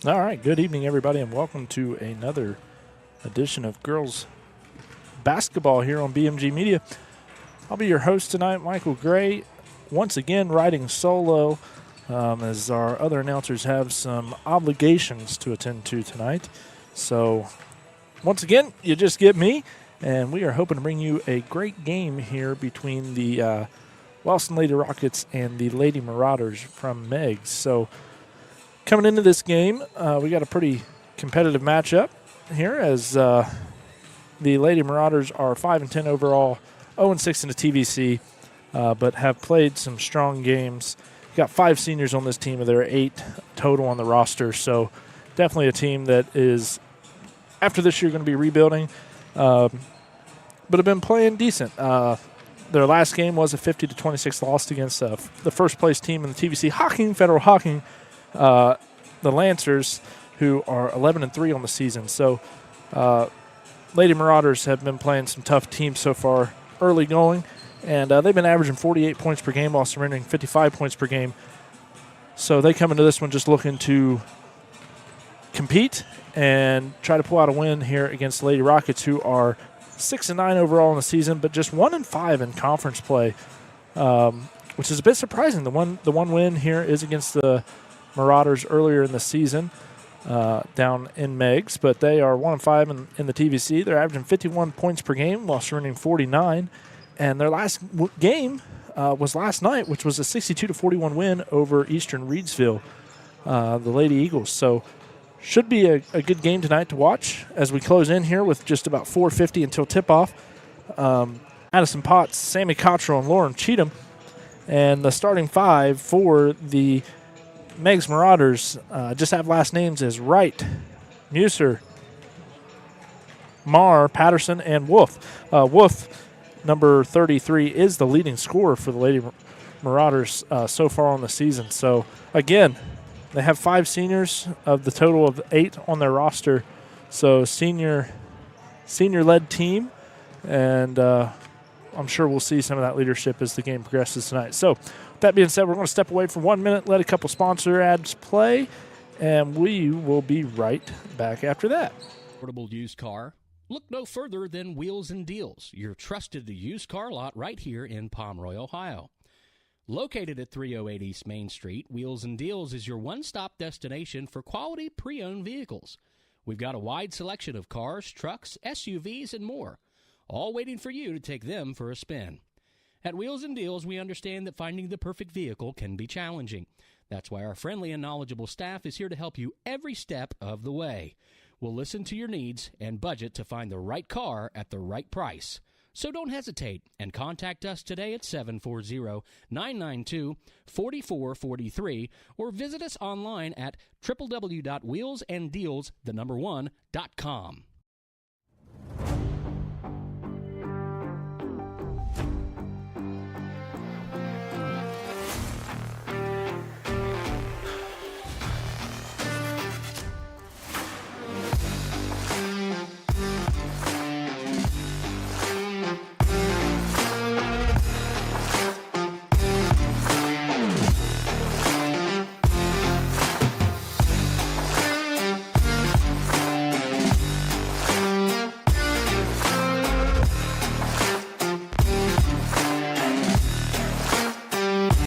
All right, good evening, everybody, and welcome to another edition of Girls Basketball here on BMG Media. I'll be your host tonight, Michael Gray, once again riding solo as our other announcers have some obligations to attend to tonight. So, once again, you just get me, and we are hoping to bring you a great game here between the Wellston Lady Rockets and the Lady Marauders from Meigs. So, coming into this game, we got a pretty competitive matchup here as the Lady Marauders are 5-10 overall, 0-6 in the TVC, but have played some strong games. Got 5 seniors on this team, and there are 8 total on the roster. So definitely a team that is, after this year, going to be rebuilding, but have been playing decent. Their last game was a 50-26 loss against the first-place team in the TVC, Federal Hocking, the Lancers, who are 11-3 on the season. So Lady Marauders have been playing some tough teams so far early going, and they've been averaging 48 points per game while surrendering 55 points per game. So they come into this one just looking to compete and try to pull out a win here against the Lady Rockets, who are 6-9 overall in the season, but just 1-5 in conference play, which is a bit surprising. The one win here is against the Marauders earlier in the season down in Meigs, but they are 1-5 in the TVC. They're averaging 51 points per game while surrendering 49, and their last game was last night, which was a 62-41 win over Eastern Reedsville, the Lady Eagles. So should be a good game tonight to watch as we close in here with just about 4:50 until tip-off. Addison Potts, Sammy Cottrell, and Lauren Cheatham, and the starting 5 for the Meigs Marauders just have last names as Wright, Muser, Marr, Patterson, and Wolf. Wolf, number 33, is the leading scorer for the Lady Marauders so far on the season. So, again, they have 5 seniors of the total of 8 on their roster. So, senior-led team, and I'm sure we'll see some of that leadership as the game progresses tonight. So, that being said, we're going to step away for 1 minute, let a couple sponsor ads play, and we will be right back after that. Portable used car? Look no further than Wheels and Deals, your trusted used car lot right here in Pomeroy, Ohio. Located at 308 East Main Street, Wheels and Deals is your one-stop destination for quality pre-owned vehicles. We've got a wide selection of cars, trucks, SUVs, and more, all waiting for you to take them for a spin. At Wheels and Deals, we understand that finding the perfect vehicle can be challenging. That's why our friendly and knowledgeable staff is here to help you every step of the way. We'll listen to your needs and budget to find the right car at the right price. So don't hesitate and contact us today at 740-992-4443 or visit us online at www.wheelsanddeals1.com.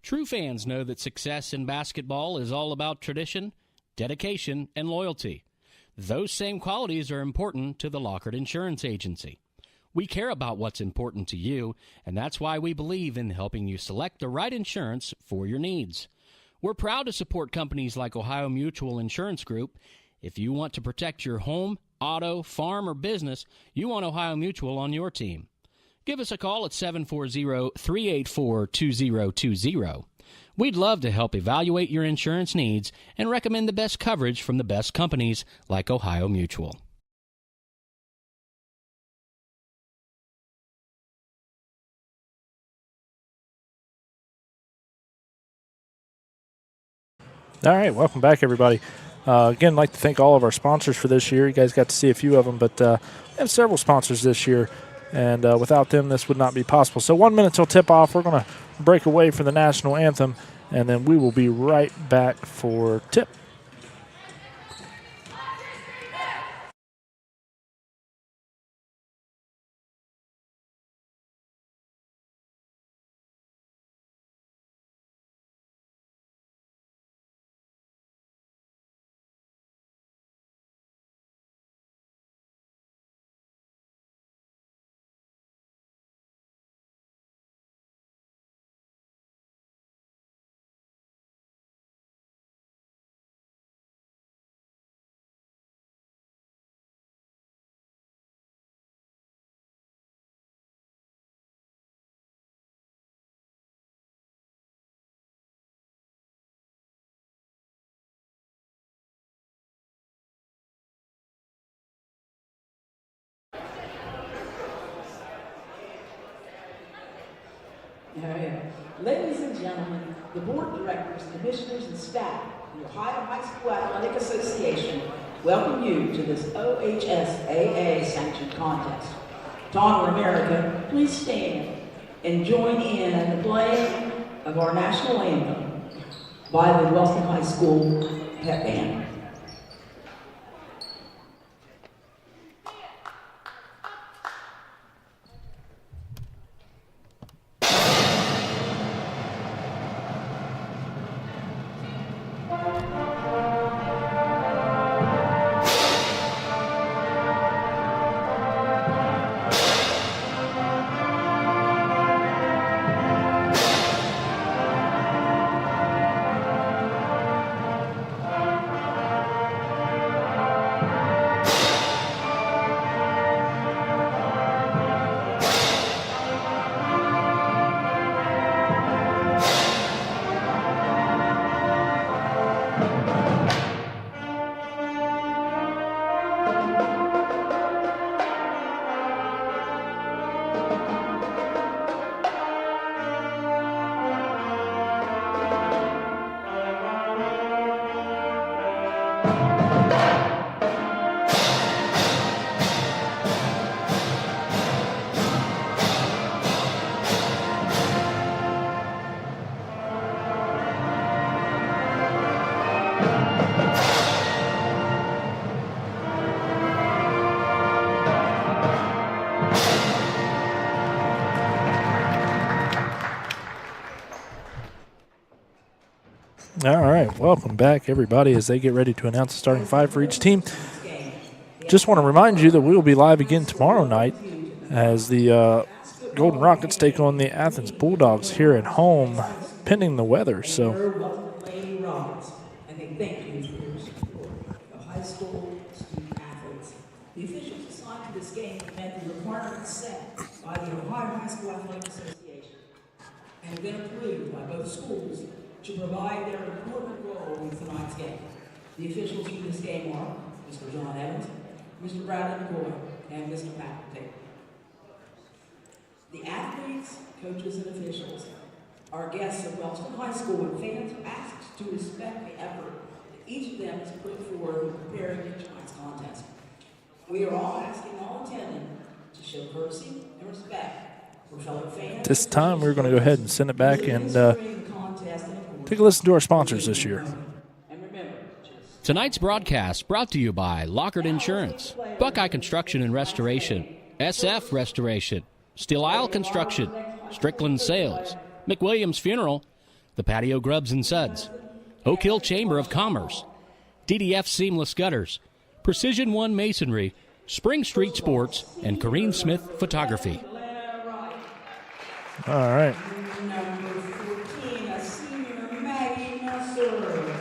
True fans know that success in basketball is all about tradition, dedication, and loyalty. Those same qualities are important to the Lockhart Insurance Agency. We care about what's important to you, and that's why we believe in helping you select the right insurance for your needs. We're proud to support companies like Ohio Mutual Insurance Group. If you want to protect your home, auto, farm, or business, you want Ohio Mutual on your team. Give us a call at 740-384-2020. We'd love to help evaluate your insurance needs and recommend the best coverage from the best companies like Ohio Mutual. All right, welcome back, everybody. Again, I'd like to thank all of our sponsors for this year. You guys got to see a few of them, but we have several sponsors this year, and without them, this would not be possible. So 1 minute till tip-off. We're going to break away for the national anthem, and then we will be right back for tip. Ladies and gentlemen, the board of directors, commissioners, and staff of the Ohio High School Athletic Association welcome you to this OHSAA sanctioned contest. To honor America, please stand and join in the playing of our national anthem by the Wellston High School Pep Band. All right, welcome back, everybody, as they get ready to announce the starting five for each team. Just want to remind you that we will be live again tomorrow night as the Golden Rockets take on the Athens Bulldogs here at home, pending the weather. So, Lady Rockets, and they thank you for your support of high school student athletes. The officials assigned to this game met the requirements set by the Ohio High School Athletic Association and have been approved by both schools to provide their important role in tonight's game. The officials for this game are Mr. John Evans, Mr. Bradley McCoy, and Mr. Patrick Tate. The athletes, coaches, and officials, our guests of Wellston High School, and fans are asked to respect the effort that each of them has put forward in preparing for tonight's contest. We are all asking all attending to show courtesy and respect for fellow fans. this time we're going to go ahead and send it back and take a listen to our sponsors this year. Tonight's broadcast brought to you by Lockard Insurance, Buckeye Construction and Restoration, SF Restoration, Steel Isle Construction, Strickland Sales, McWilliams Funeral, the Patio Grubs and Suds, Oak Hill Chamber of Commerce, DDF Seamless Gutters, Precision One Masonry, Spring Street Sports, and Corrine Smith Photography. All right. Number 14, a senior Maggie Messer.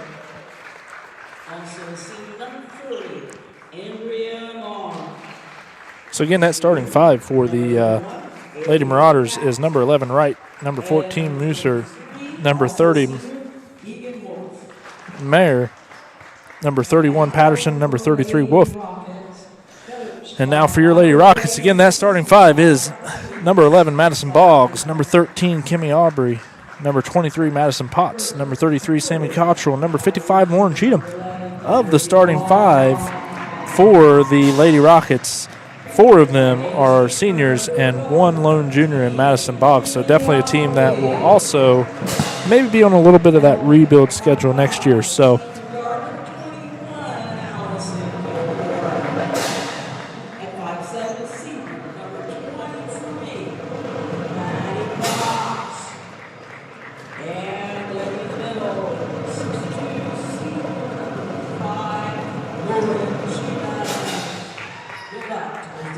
Also senior number 30, Andrea Moore. So again, that starting five for the Lady Marauders is number 11 Wright, number 14 Mooser, number 30 Mayer, number 31 Patterson, number 33 Wolf. And now for your Lady Rockets, again, that starting five is number 11 Madison Boggs, number 13 Kimmy Aubrey, number 23 Madison Potts, number 33 Sammy Cottrell, number 55 Lauren Cheatham. Of the starting five for the Lady Rockets, 4 of them are seniors and 1 lone junior in Madison Boggs. So definitely a team that will also maybe be on a little bit of that rebuild schedule next year. So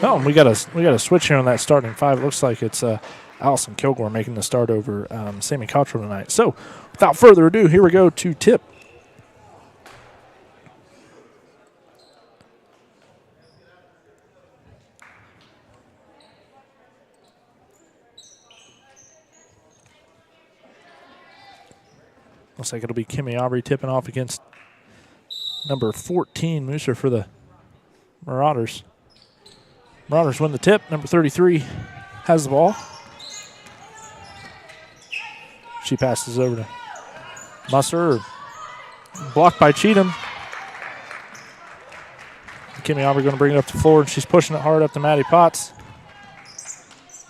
oh, we got a switch here on that starting five. It looks like it's Allison Kilgore making the start over Sammy Cottrell tonight. So without further ado, here we go to tip. Looks like it'll be Kimmy Aubrey tipping off against number 14, Mooser for the Marauders. Marauders win the tip. Number 33 has the ball. She passes over to Musser. Blocked by Cheatham. Kimmy Aubrey going to bring it up the floor, and she's pushing it hard up to Maddie Potts.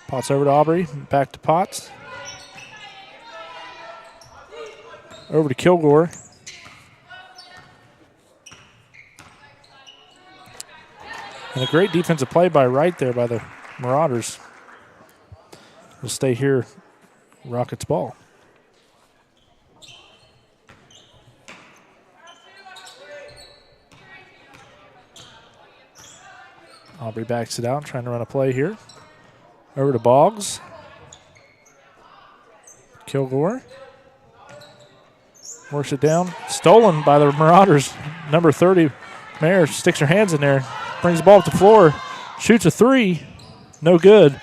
Potts over to Aubrey. Back to Potts. Over to Kilgore. And a great defensive play by Wright there by the Marauders. Will stay here. Rockets ball. Aubrey backs it out, trying to run a play here. Over to Boggs. Kilgore. Works it down. Stolen by the Marauders. Number 30, Mayer, sticks her hands in there. Brings the ball up the floor. Shoots a three. No good.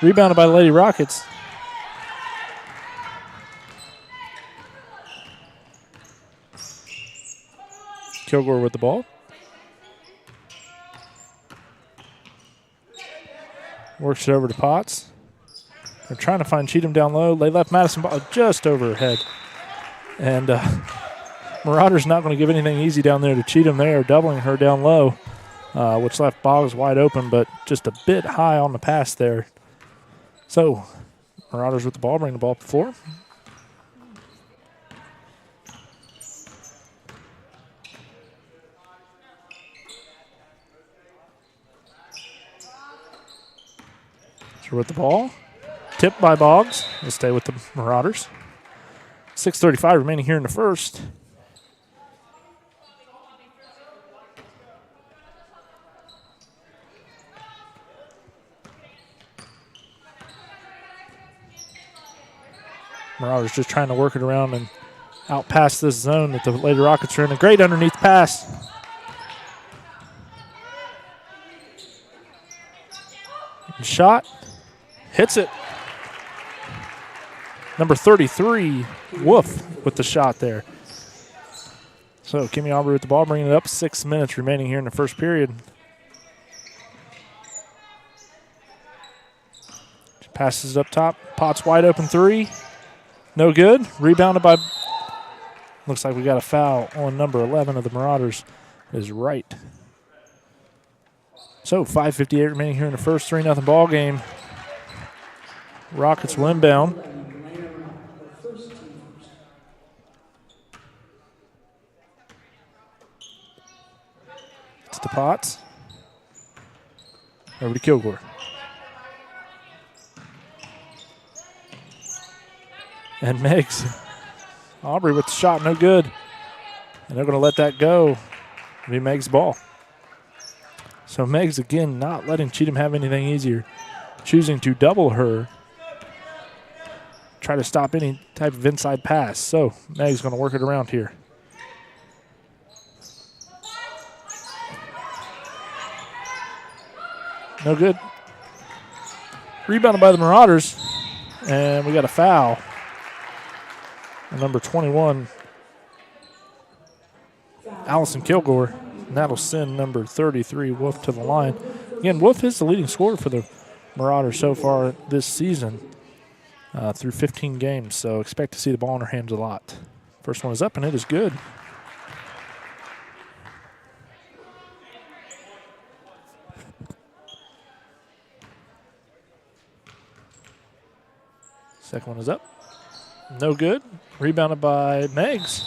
Rebounded by the Lady Rockets. Kilgore with the ball. Works it over to Potts. They're trying to find Cheatham down low. They left Madison ball just over her head. And Marauders not going to give anything easy down there to Cheatham. They are doubling her down low, which left Boggs wide open, but just a bit high on the pass there. So Marauders with the ball, bring the ball up the floor. With the ball. Tipped by Boggs. We'll stay with the Marauders. 6:35 remaining here in the first. Marauders just trying to work it around and out past this zone that the Lady Rockets are in. A great underneath pass. Shot. Hits it. Number 33, Wolf, with the shot there. So Kimmy Aubrey with the ball, bringing it up. 6 minutes remaining here in the first period. She passes it up top. Potts wide open three. No good. Rebounded by, looks like we got a foul on number 11 of the Marauders. Is Wright. So 5:58 remaining here in the first. 3-0 ball game. Rockets will inbound. It's to Potts. Over to Kilgore. And Meigs. Aubrey with the shot, no good. And they're going to let that go. It'll be Meigs' ball. So Meigs again not letting Cheatham have anything easier. Choosing to double her. Try to stop any type of inside pass. So Meigs going to work it around here. No good. Rebounded by the Marauders. And we got a foul. And number 21, Allison Kilgore. And that'll send number 33, Wolf, to the line. Again, Wolf is the leading scorer for the Marauders so far this season through 15 games. So expect to see the ball in her hands a lot. First one is up, and it is good. Second one is up. No good. Rebounded by Meigs.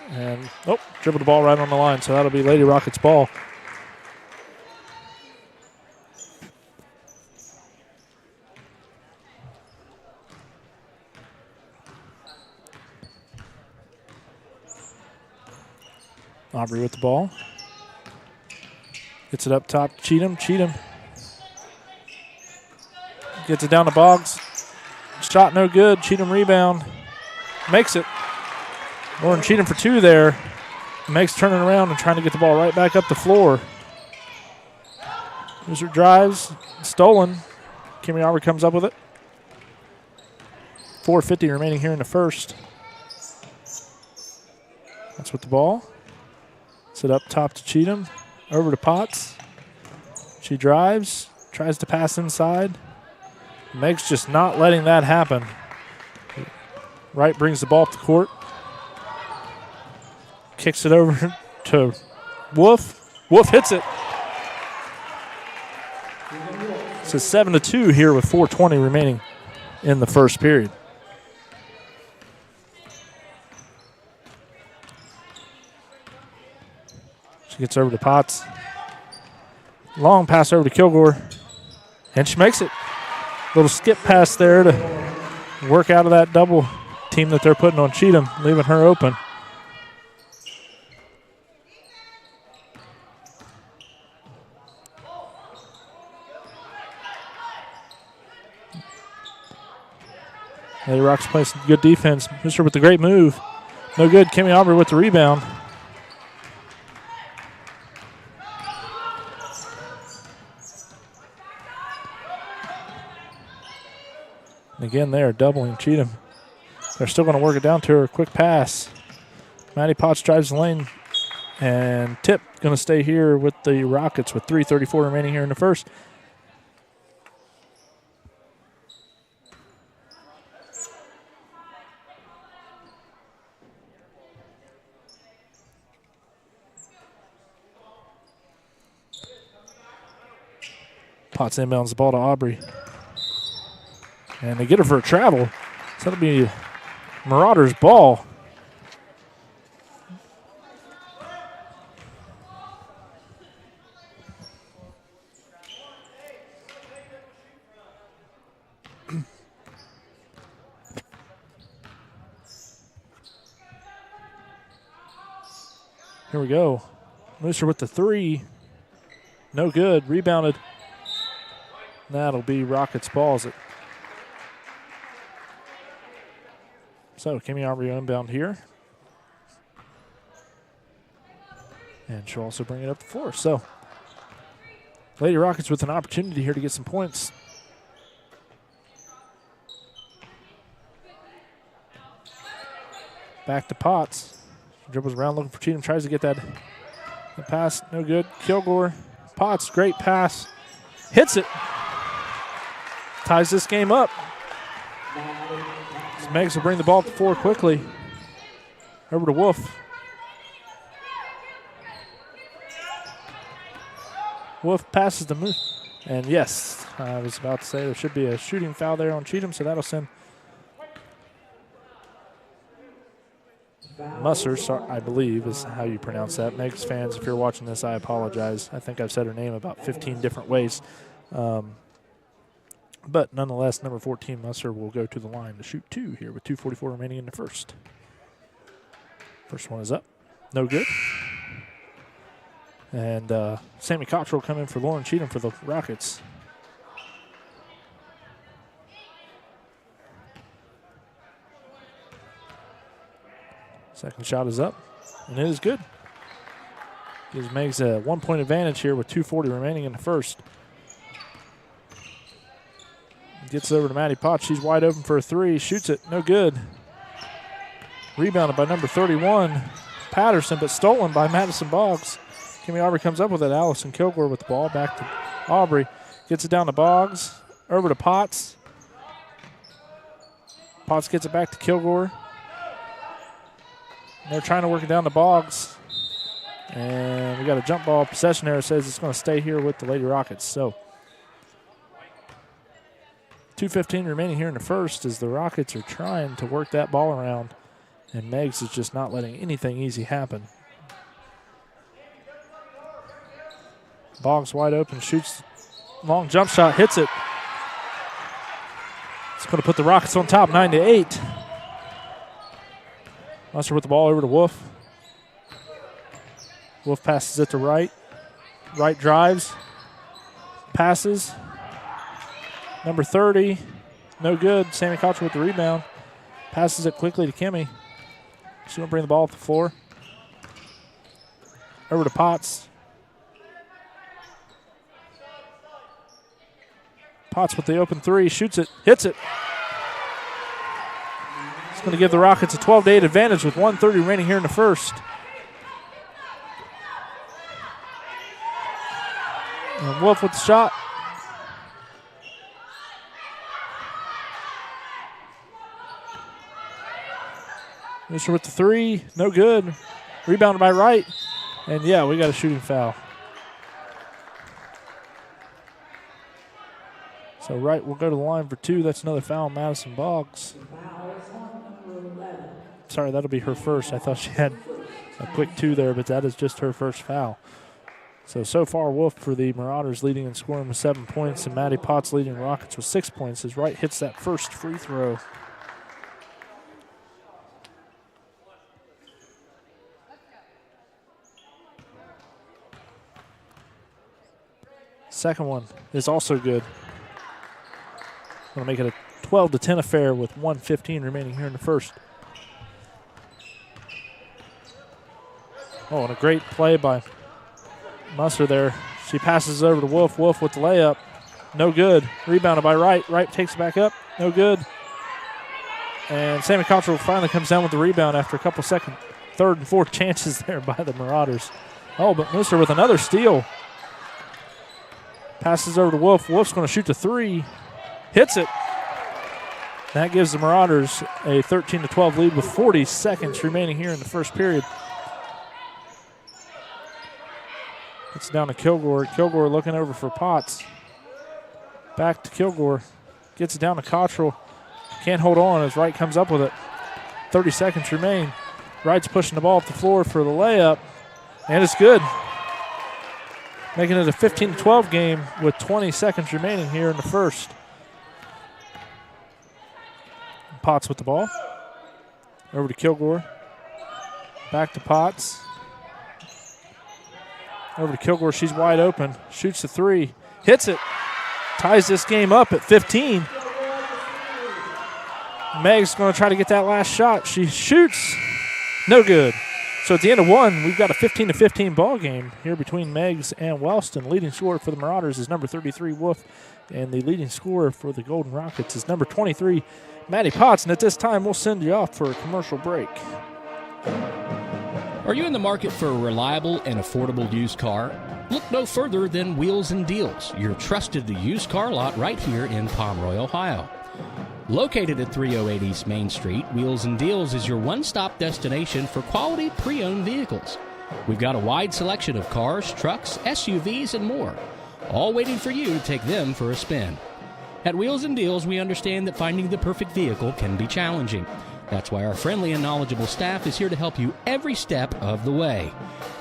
And, dribbled the ball right on the line, so that'll be Lady Rockets' ball. Aubrey with the ball. Gets it up top to Cheatham. Cheatham gets it down to Boggs. Shot no good. Cheatham rebound. Makes it. Lauren Cheatham for two there. Meigs turning around and trying to get the ball right back up the floor. User drives. Stolen. Kimmy Aubrey comes up with it. 4:50 remaining here in the first. That's with the ball. Sit up top to Cheatham. Over to Potts. She drives. Tries to pass inside. Meigs just not letting that happen. Wright brings the ball up the court. Kicks it over to Wolf. Wolf hits it. It's a 7-2 here with 4:20 remaining in the first period. She gets over to Potts. Long pass over to Kilgore. And she makes it. Little skip pass there to work out of that double team that they're putting on Cheatham, leaving her open. Lady Rockets play some good defense. Mister with the great move. No good. Kimmy Aubrey with the rebound. And again, they are doubling Cheatham. They're still going to work it down to her. Quick pass. Maddie Potts drives the lane. And Tip going to stay here with the Rockets with 3:34 remaining here in the first. Potts inbounds the ball to Aubrey. And they get her for a travel. So that'll be Marauders' ball. Here we go. Mooser with the three. No good. Rebounded. That'll be Rockets' balls. So Kimmy Aubrey inbound here. And she'll also bring it up the floor. So Lady Rockets with an opportunity here to get some points. Back to Potts. Dribbles around looking for Cheatham. Tries to get that pass. No good. Kilgore. Potts, great pass. Hits it. Ties this game up. Meigs will bring the ball up the floor quickly. Over to Wolf. Wolf passes the move. And yes, I was about to say there should be a shooting foul there on Cheatham, so that'll send Musser, I believe is how you pronounce that. Meigs fans, if you're watching this, I apologize. I think I've said her name about 15 different ways. But nonetheless, number 14, Musser, will go to the line to shoot two here with 2:44 remaining in the first. First one is up. No good. And Sammy Cottrell will come in for Lauren Cheatham for the Rockets. Second shot is up, and it is good. Gives Meigs a 1-point advantage here with 2:40 remaining in the first. Gets over to Maddie Potts. She's wide open for a three. Shoots it. No good. Rebounded by number 31, Patterson, but stolen by Madison Boggs. Kimmy Aubrey comes up with it. Allison Kilgore with the ball. Back to Aubrey. Gets it down to Boggs. Over to Potts. Potts gets it back to Kilgore. They're trying to work it down to Boggs. And we got a jump ball possession there. It says it's going to stay here with the Lady Rockets. So 2:15 remaining here in the first as the Rockets are trying to work that ball around. And Meigs is just not letting anything easy happen. Boggs wide open, shoots long jump shot, hits it. It's going to put the Rockets on top, 9-8. Musser with the ball over to Wolf. Wolf passes it to Wright. Wright drives, passes. Number 30, no good. Sammy Cottrell with the rebound. Passes it quickly to Kimmy. She's going to bring the ball up the floor. Over to Potts. Potts with the open three, shoots it, hits it. It's going to give the Rockets a 12-8 advantage with 1:30 remaining here in the first. And Wolf with the shot. Musser with the three, no good. Rebounded by Wright, and yeah, we got a shooting foul. So Wright will go to the line for two. That's another foul on Madison Boggs. Sorry, that'll be her first. I thought she had a quick two there, but that is just her first foul. So far, Wolf for the Marauders leading in scoring with 7 points, and Maddie Potts leading Rockets with 6 points as Wright hits that first free throw. Second one is also good. Going to make it a 12-10 affair with 1:15 remaining here in the first. Oh, and a great play by Musser there. She passes over to Wolf. Wolf with the layup. No good. Rebounded by Wright. Wright takes it back up. No good. And Sammy Cottrell finally comes down with the rebound after a couple second, third and fourth chances there by the Marauders. Oh, but Musser with another steal. Passes over to Wolf. Wolf's going to shoot the three. Hits it. That gives the Marauders a 13-12 lead with 40 seconds remaining here in the first period. It's down to Kilgore. Kilgore looking over for Potts. Back to Kilgore. Gets it down to Cottrell. Can't hold on as Wright comes up with it. 30 seconds remain. Wright's pushing the ball up the floor for the layup. And it's good. Making it a 15-12 game with 20 seconds remaining here in the first. Potts with the ball. Over to Kilgore. Back to Potts. Over to Kilgore. She's wide open. Shoots the three. Hits it. Ties this game up at 15. Meigs going to try to get that last shot. She shoots. No good. So at the end of one, we've got a 15-15 ball game here between Meigs and Wellston. Leading scorer for the Marauders is number 33, Wolf. And the leading scorer for the Golden Rockets is number 23, Maddie Potts. And at this time, we'll send you off for a commercial break. Are you in the market for a reliable and affordable used car? Look no further than Wheels and Deals, your trusted used car lot right here in Pomeroy, Ohio. Located at 308 East Main Street, Wheels and Deals is your one-stop destination for quality pre-owned vehicles. We've got a wide selection of cars, trucks, SUVs, and more, all waiting for you to take them for a spin. At Wheels and Deals, we understand that finding the perfect vehicle can be challenging. That's why our friendly and knowledgeable staff is here to help you every step of the way.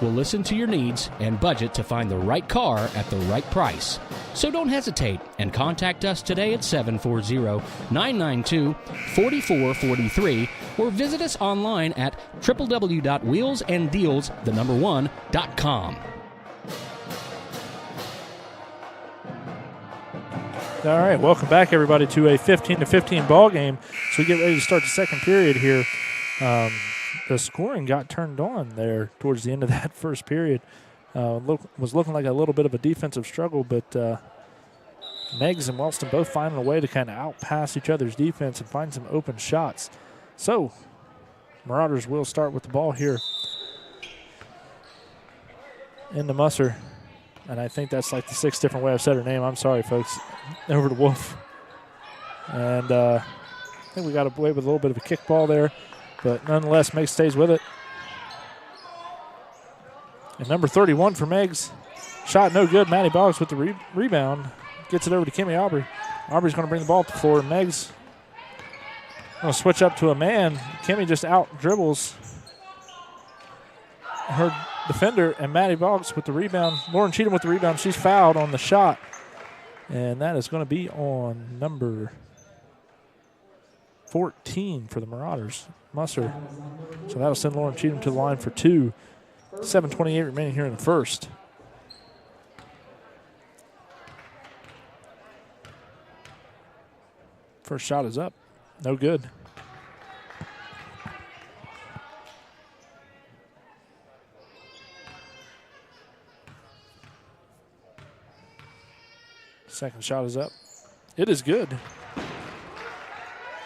We'll listen to your needs and budget to find the right car at the right price. So don't hesitate and contact us today at 740-992-4443 or visit us online at www.wheelsanddeals1.com. All right, welcome back, everybody, to a 15-15 ball game. So we get ready to start the second period here. The scoring got turned on there towards the end of that first period. Was looking like a little bit of a defensive struggle, but Meigs and Wellston both finding a way to kind of outpass each other's defense and find some open shots. So Marauders will start with the ball here into Musser. And I think that's like the sixth different way I've said her name. I'm sorry, folks. Over to Wolf. And I think we got away with a little bit of a kickball there. But nonetheless, Meigs stays with it. And number 31 for Meigs. Shot no good. Maddie Boggs with the rebound. Gets it over to Kimmy Aubrey. Aubrey's going to bring the ball up the floor. And Meigs going to switch up to a man. Kimmy just out dribbles her defender, and Maddie Boggs with the rebound. Lauren Cheatham with the rebound. She's fouled on the shot. And that is going to be on number 14 for the Marauders, Musser. So that'll send Lauren Cheatham to the line for two. 7:28 remaining here in the first. First shot is up. No good. Second shot is up. It is good.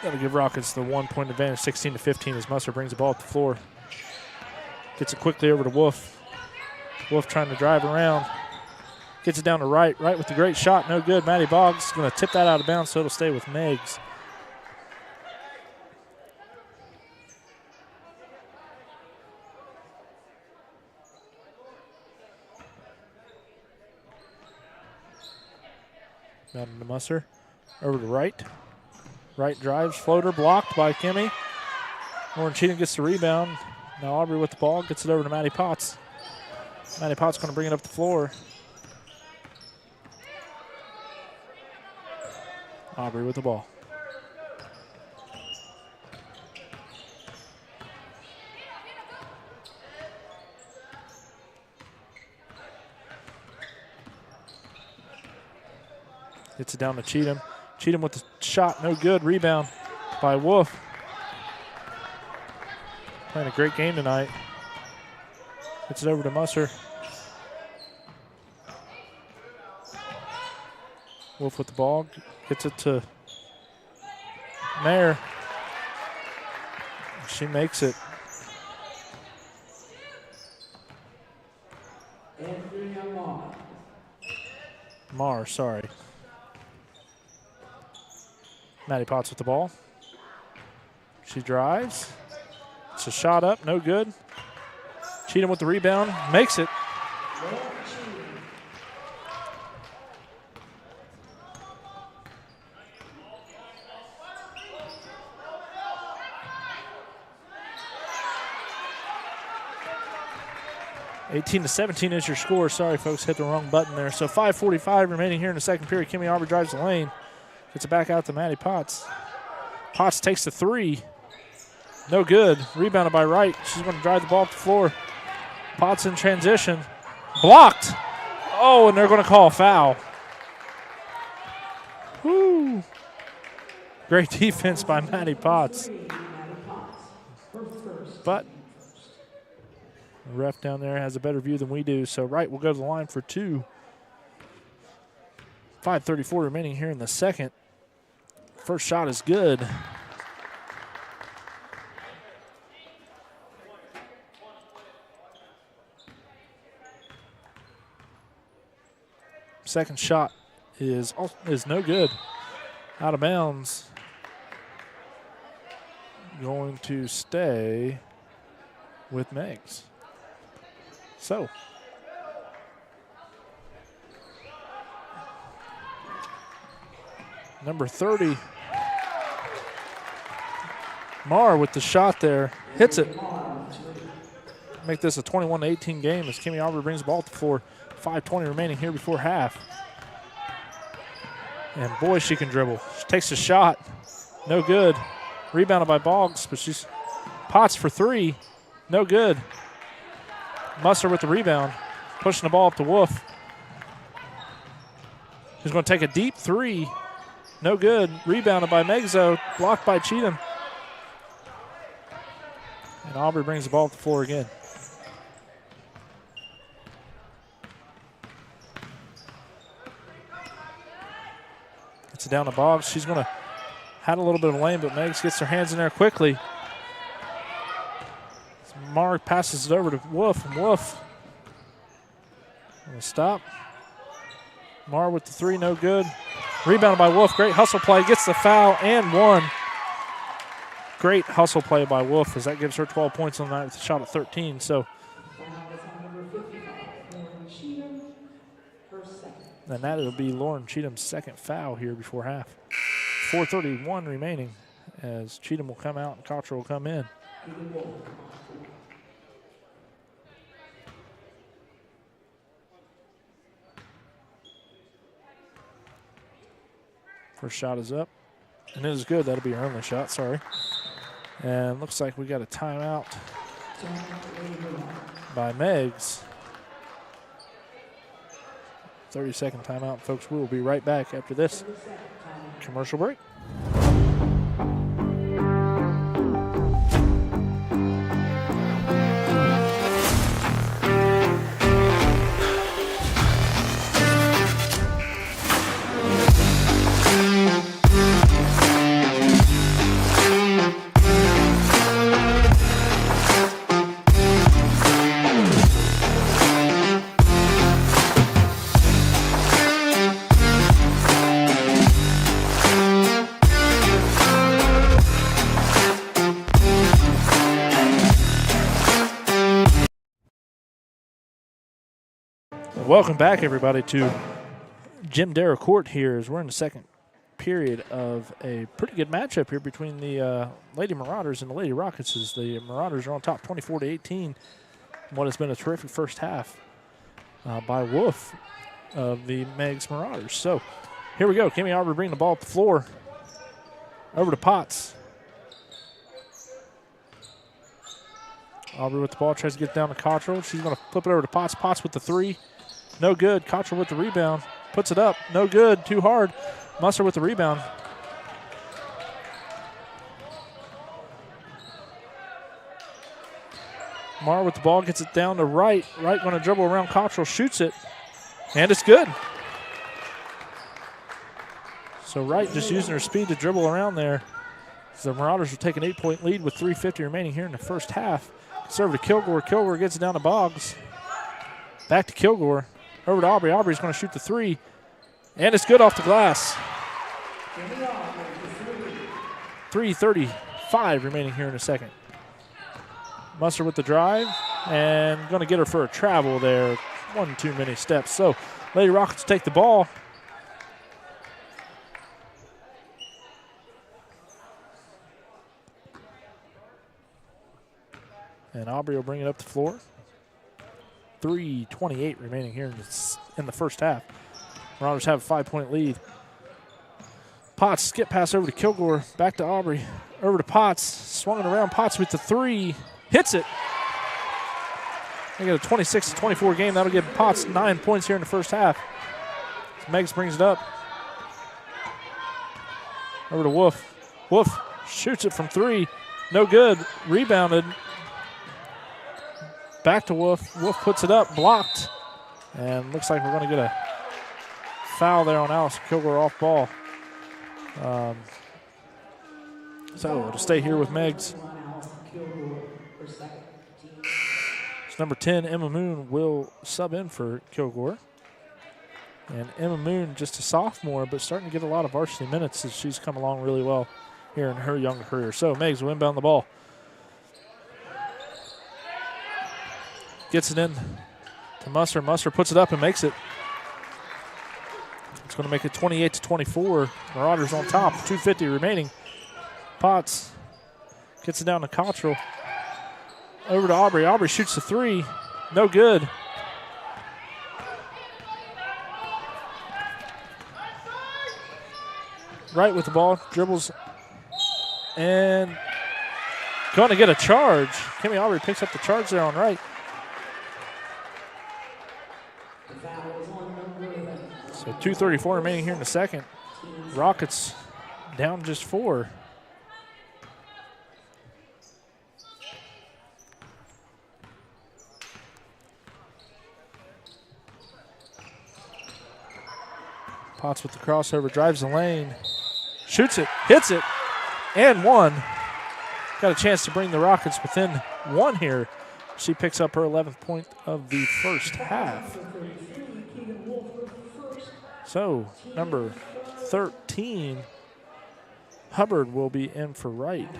That'll give Rockets the 1 point advantage, 16-15, as Musser brings the ball up the floor. Gets it quickly over to Wolf. Wolf trying to drive around. Gets it down to Wright. Wright with the great shot. No good. Maddie Boggs is going to tip that out of bounds, so it'll stay with Meigs. Down to Musser. Over to Wright. Wright drives, floater blocked by Kimmy. Lauren Cheatham gets the rebound. Now Aubrey with the ball, gets it over to Maddie Potts. Maddie Potts going to bring it up the floor. Aubrey with the ball. Gets it down to Cheatham. Cheatham with the shot, no good. Rebound by Wolf. Playing a great game tonight. Gets it over to Musser. Wolf with the ball. Gets it to Mayer. She makes it. Mar, sorry. Maddie Potts with the ball. She drives. It's a shot up, no good. Cheatham with the rebound, makes it. (18-17) is your score. Sorry, folks, hit the wrong button there. So 5:45 remaining here in the second period. Kimmy Aubrey drives the lane. Gets it back out to Maddie Potts. Potts takes the three. No good. Rebounded by Wright. She's going to drive the ball up the floor. Potts in transition. Blocked. Oh, and they're going to call a foul. Woo. Great defense by Maddie Potts. But the ref down there has a better view than we do. So Wright will go to the line for two. 5:34 remaining here in the second. First shot is good. Second shot is no good. Out of bounds. Going to stay with Meigs. So number 30, Marr with the shot there, hits it. Make this a 21-18 game as Kimmy Aubrey brings the ball to the floor. 5:20 remaining here before half. And boy, she can dribble. She takes a shot, no good. Rebounded by Boggs, but she's Potts for three, no good. Musser with the rebound, pushing the ball up to Wolf. He's going to take a deep three. No good. Rebounded by Megzo. Blocked by Cheatham. And Aubrey brings the ball up the floor again. Gets it down to Boggs. She's going to had a little bit of lane, but Meigs gets her hands in there quickly. Mark passes it over to Wolf, and Wolf going to stop. Marr with the three, no good. Rebounded by Wolf. Great hustle play. Gets the foul and one. Great hustle play by Wolf as that gives her 12 points on the night with a shot at 13. So, and that will be Lauren Cheatham's second foul here before half. 4:31 remaining as Cheatham will come out and Cottrell will come in. First shot is up, and it is good. That'll be her only shot, sorry. And looks like we got a timeout by Meigs. 30-second timeout, folks. We will be right back after this commercial break. Welcome back, everybody, to Jim Darrow Court here as we're in the second period of a pretty good matchup here between the Lady Marauders and the Lady Rockets, as the Marauders are on top 24-18. What has been a terrific first half by Wolf of the Meigs Marauders. So here we go. Kimmy Aubrey bringing the ball up the floor. Over to Potts. Aubrey with the ball, tries to get down to Cottrell. She's going to flip it over to Potts. Potts with the three. No good. Cottrell with the rebound. Puts it up. No good. Too hard. Musser with the rebound. Marr with the ball, gets it down to Wright. Wright going to dribble around Cottrell, shoots it, and it's good. So Wright just using her speed to dribble around there. So the Marauders will take an 8-point lead with 3:50 remaining here in the first half. Serve to Kilgore. Kilgore gets it down to Boggs. Back to Kilgore. Over to Aubrey. Aubrey's going to shoot the three, and it's good off the glass. 3:35 remaining here in a second. Musser with the drive, and going to get her for a travel there. One too many steps. So Lady Rockets take the ball. And Aubrey will bring it up the floor. 3:28 remaining here in the first half. Marauders have a 5-point lead. Potts, skip pass over to Kilgore. Back to Aubrey. Over to Potts. Swung it around. Potts with the three. Hits it. They get a 26-24 game. That'll give Potts 9 points here in the first half. Meigs brings it up. Over to Wolf. Wolf shoots it from three. No good. Rebounded. Back to Wolf. Wolf puts it up. Blocked. And looks like we're going to get a foul there on Alice Kilgore off ball. So it'll stay here with Meigs. It's number 10, Emma Moon, will sub in for Kilgore. And Emma Moon, just a sophomore, but starting to get a lot of varsity minutes as she's come along really well here in her young career. So Meigs will inbound the ball. Gets it in to Musser. Musser puts it up and makes it. It's going to make it 28-24. Marauders on top, 2:50 remaining. Potts gets it down to Cottrell. Over to Aubrey. Aubrey shoots the three. No good. Wright with the ball. Dribbles. And going to get a charge. Kimmy Aubrey picks up the charge there on Wright. So 2:34 remaining here in the second. Rockets down just 4. Potts with the crossover, drives the lane, shoots it, hits it, and one. Got a chance to bring the Rockets within 1 here. She picks up her 11th point of the first half. So, number 13, Hubbard will be in for Wright.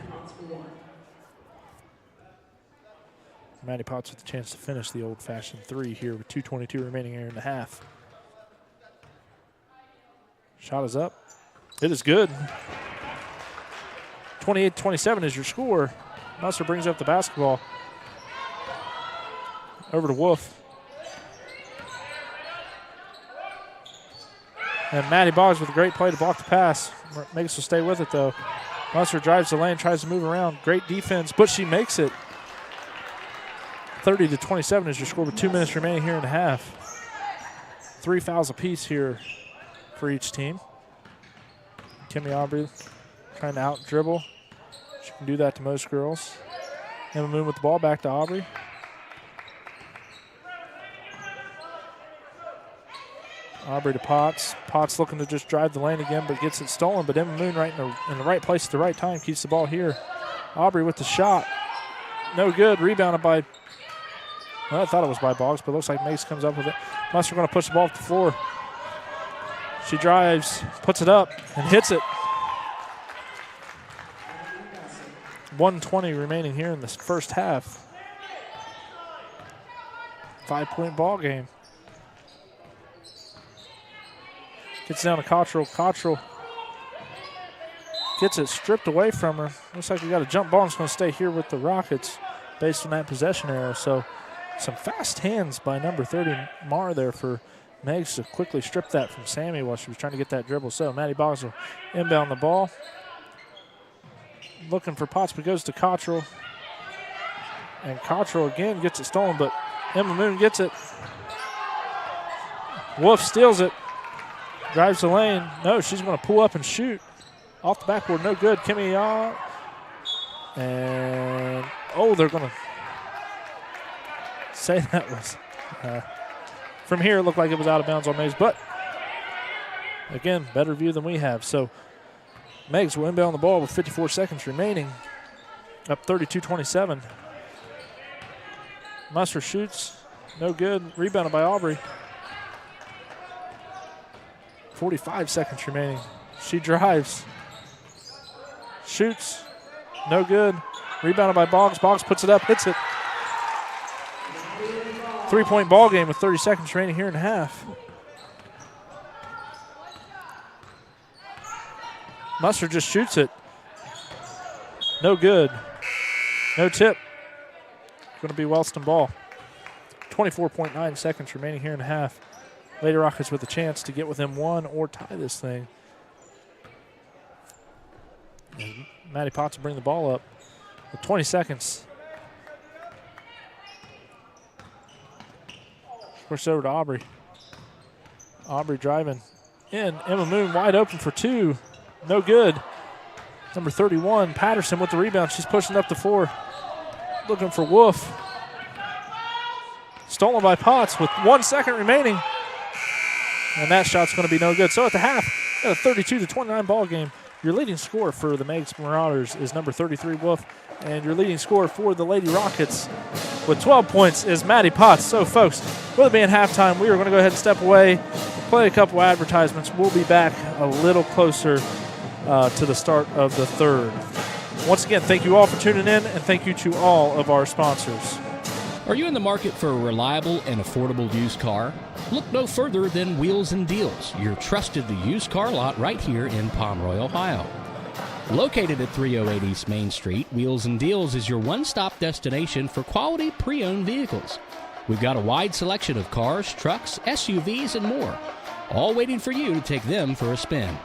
Maddie Potts with a chance to finish the old-fashioned three here with 2:22 remaining here in the half. Shot is up. It is good. 28-27 is your score. Musser brings up the basketball. Over to Wolf. And Maddie Boggs with a great play to block the pass. Meigs will stay with it, though. Musser drives the lane, tries to move around. Great defense, but she makes it. 30-27 is your score with 2 minutes remaining here in the half. 3 fouls apiece here for each team. Kimmy Aubrey trying to out-dribble. She can do that to most girls. Emma Moon with the ball, back to Aubrey. Aubrey to Potts. Potts looking to just drive the lane again, but gets it stolen. But Emma Moon right in the right place at the right time, keeps the ball here. Aubrey with the shot. No good. Rebounded by, well, I thought it was by Boggs, but it looks like Meigs comes up with it. Musser going to push the ball off the floor. She drives, puts it up, and hits it. 1:20 remaining here in this first half. 5-point ball game. Gets down to Cottrell. Cottrell gets it stripped away from her. Looks like we got a jump ball and it's going to stay here with the Rockets based on that possession arrow. So some fast hands by number 30, Mar, there for Meigs to quickly strip that from Sammy while she was trying to get that dribble. So Maddie Boggs will inbound the ball. Looking for Potts, but goes to Cottrell. And Cottrell again gets it stolen, but Emma Moon gets it. Wolf steals it. Drives the lane. No, she's going to pull up and shoot. Off the backboard, no good. Kimmy Yaw. And, they're going to say that was, from here it looked like it was out of bounds on Meigs, but again, better view than we have. So Meigs will inbound the ball with 54 seconds remaining, up 32-27. Musser shoots, no good. Rebounded by Aubrey. 45 seconds remaining. She drives, shoots, no good. Rebounded by Boggs. Boggs puts it up, hits it. 3-point ball game with 30 seconds remaining here in the half. Musser just shoots it. No good. No tip. Going to be Wellston ball. 24.9 seconds remaining here in the half. Lady Rockets with a chance to get within one or tie this thing. And Maddie Potts will bring the ball up with 20 seconds. Push over to Aubrey. Aubrey driving in. Emma Moon wide open for two. No good. Number 31, Patterson with the rebound. She's pushing up the floor. Looking for Wolf. Stolen by Potts with 1 second remaining. And that shot's going to be no good. So at the half, got a 32-29 ball game. Your leading scorer for the Meigs Marauders is number 33, Wolf. And your leading scorer for the Lady Rockets with 12 points is Maddie Potts. So, folks, with it being halftime, we are going to go ahead and step away, play a couple advertisements. We'll be back a little closer to the start of the third. Once again, thank you all for tuning in, and thank you to all of our sponsors. Are you in the market for a reliable and affordable used car? Look no further than Wheels and Deals, your trusted used car lot right here in Pomeroy, Ohio. Located at 308 East Main Street, Wheels and Deals is your one-stop destination for quality pre-owned vehicles. We've got a wide selection of cars, trucks, SUVs, and more, all waiting for you to take them for a spin.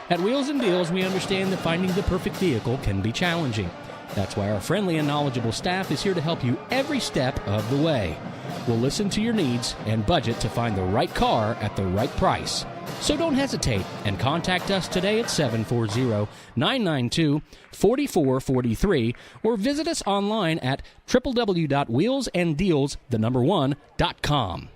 At Wheels and Deals, we understand that finding the perfect vehicle can be challenging. That's why our friendly and knowledgeable staff is here to help you every step of the way. We'll listen to your needs and budget to find the right car at the right price. So don't hesitate and contact us today at 740-992-4443 or visit us online at www.wheelsanddeals1.com.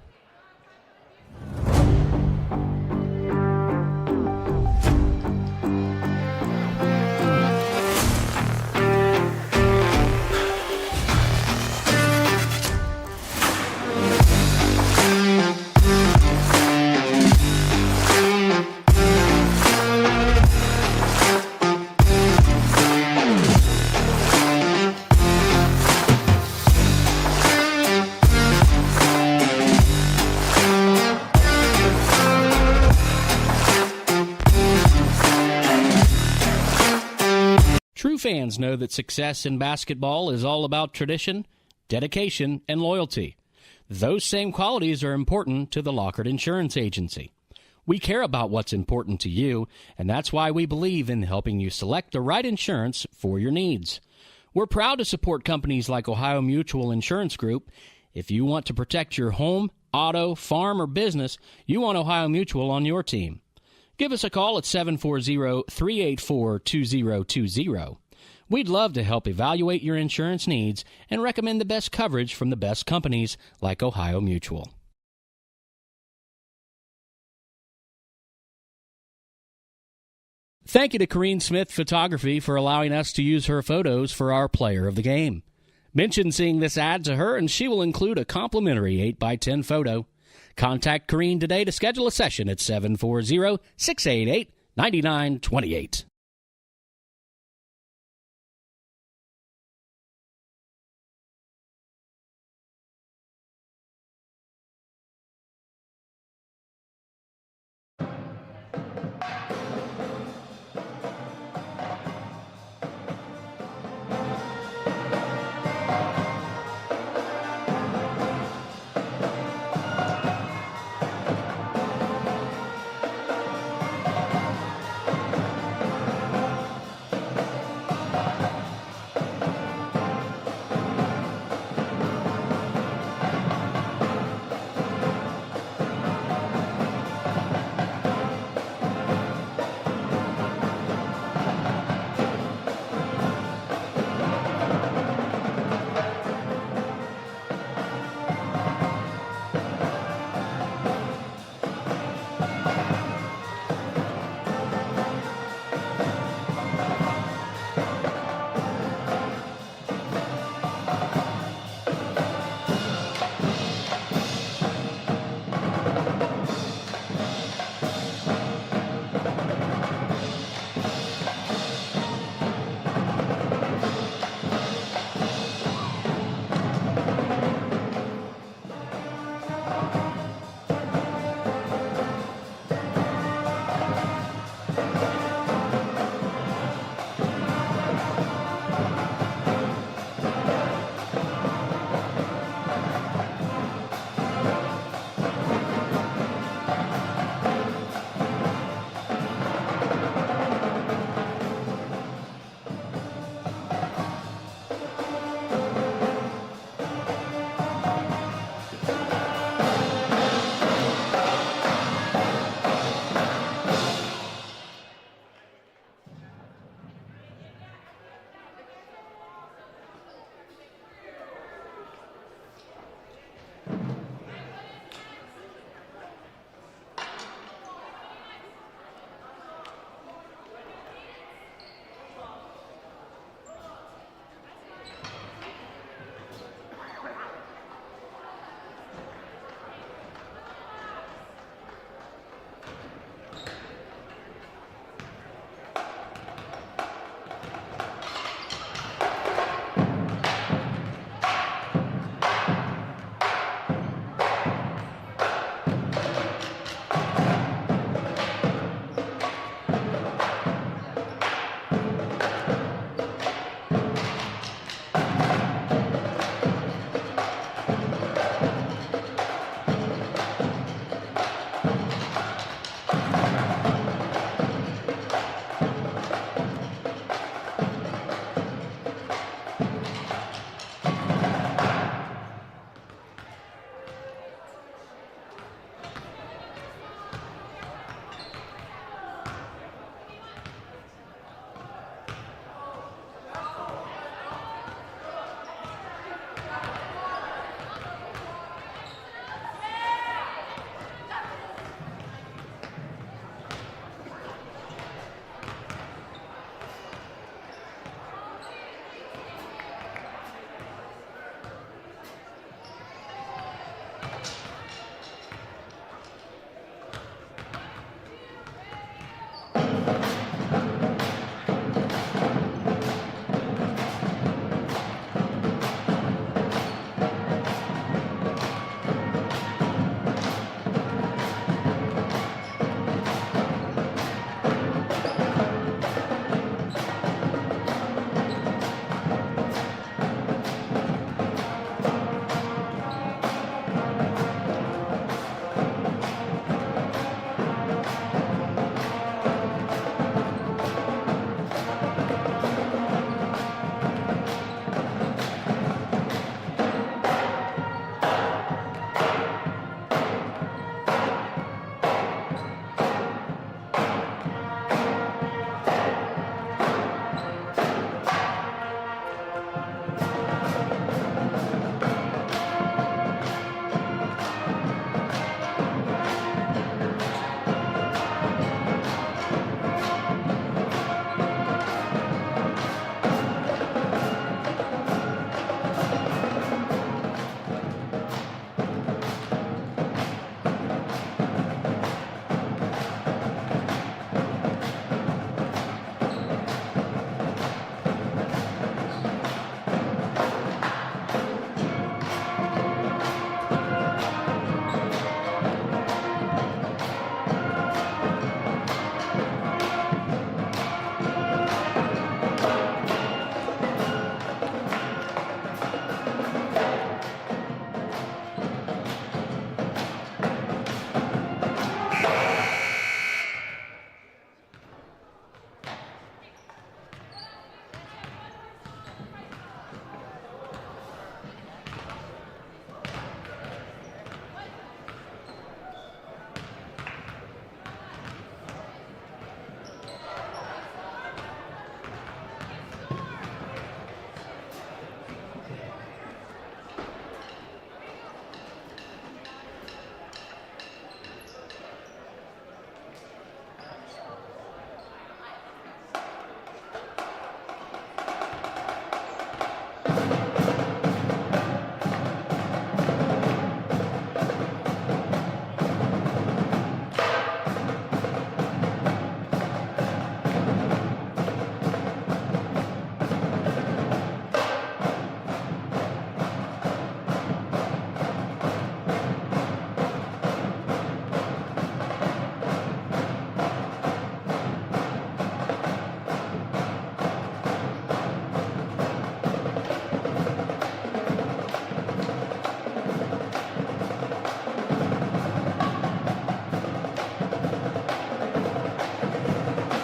True fans know that success in basketball is all about tradition, dedication, and loyalty. Those same qualities are important to the Lockhart Insurance Agency. We care about what's important to you, and that's why we believe in helping you select the right insurance for your needs. We're proud to support companies like Ohio Mutual Insurance Group. If you want to protect your home, auto, farm, or business, you want Ohio Mutual on your team. Give us a call at 740-384-2020. We'd love to help evaluate your insurance needs and recommend the best coverage from the best companies like Ohio Mutual. Thank you to Corrine Smith Photography for allowing us to use her photos for our Player of the Game. Mention seeing this ad to her and she will include a complimentary 8x10 photo. Contact Corrine today to schedule a session at 740-688-9928.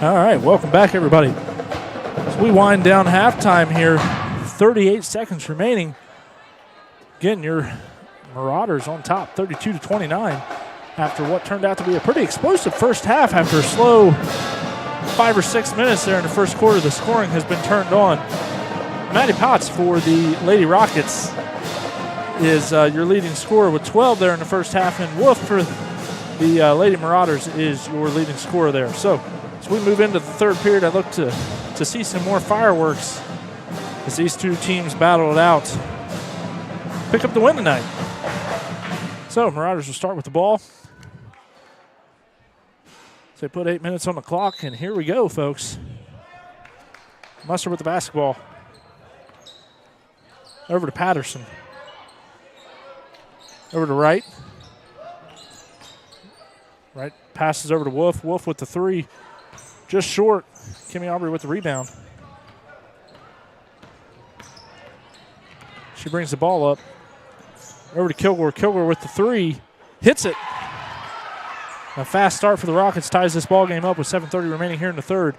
All right, welcome back, everybody. As we wind down halftime here, 38 seconds remaining. Again, your Marauders on top, 32-29, after what turned out to be a pretty explosive first half. After a slow 5 or 6 minutes there in the first quarter, the scoring has been turned on. Maddie Potts for the Lady Rockets is your leading scorer with 12 there in the first half, and Wolf for the Lady Marauders is your leading scorer there. So as we move into the third period, I look to see some more fireworks as these two teams battle it out. Pick up the win tonight. So Marauders will start with the ball. They put 8 minutes on the clock, and here we go, folks. Musser with the basketball. Over to Patterson. Over to Wright. Wright passes over to Wolf. Wolf with the three. Just short. Kimmy Aubrey with the rebound. She brings the ball up. Over to Kilgore. Kilgore with the three. Hits it. A fast start for the Rockets ties this ball game up with 7:30 remaining here in the third.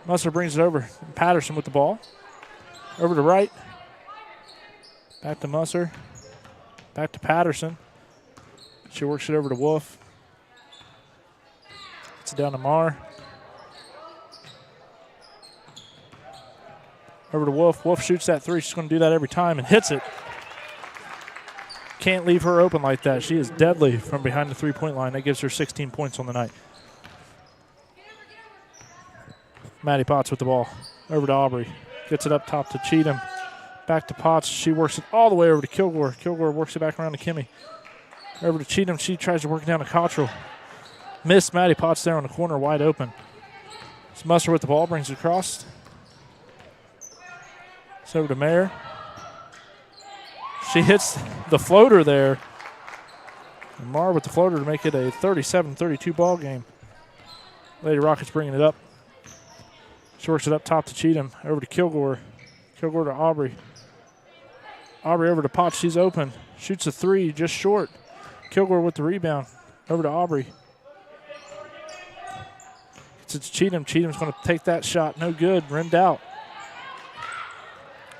Musser brings it over. Patterson with the ball. Over to Wright. Back to Musser. Back to Patterson. She works it over to Wolf. Gets it down to Marr. Over to Wolf. Wolf shoots that three. She's going to do that every time and hits it. Can't leave her open like that. She is deadly from behind the three-point line. That gives her 16 points on the night. Maddie Potts with the ball. Over to Aubrey. Gets it up top to Cheatham. Back to Potts. She works it all the way over to Kilgore. Kilgore works it back around to Kimmy. Over to Cheatham. She tries to work it down to Cottrell. Missed Maddie Potts there on the corner, wide open. It's Musser with the ball. Brings it across. It's over to Mayer. She hits the floater there. And Marr with the floater to make it a 37-32 ball game. Lady Rockets bringing it up. She works it up top to Cheatham. Over to Kilgore. Kilgore to Aubrey. Aubrey over to Potts. She's open. Shoots a three, just short. Kilgore with the rebound. Over to Aubrey. It's Cheatham. Cheatham's going to take that shot. No good. Rimmed out.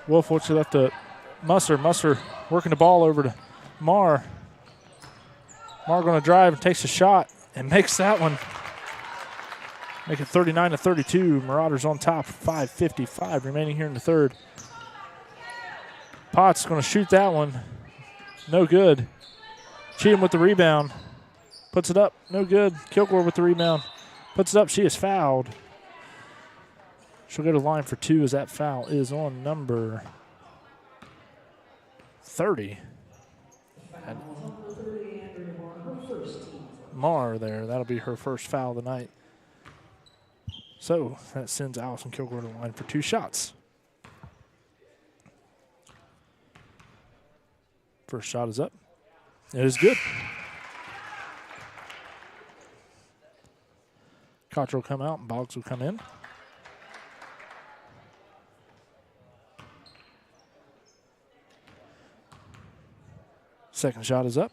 Wolf works it up to Musser. Musser working the ball over to Marr. Marr going to drive and takes a shot and makes that one. Make it 39-32. Marauders on top. 5:55 remaining here in the third. Potts going to shoot that one. No good. Cheatham with the rebound. Puts it up. No good. Kilgore with the rebound. Puts it up. She is fouled. She'll go to the line for two as that foul is on number 30. And Marr there. That'll be her first foul of the night. So that sends Allison Kilgore to the line for two shots. First shot is up. It is good. Cottrell will come out and Boggs will come in. Second shot is up.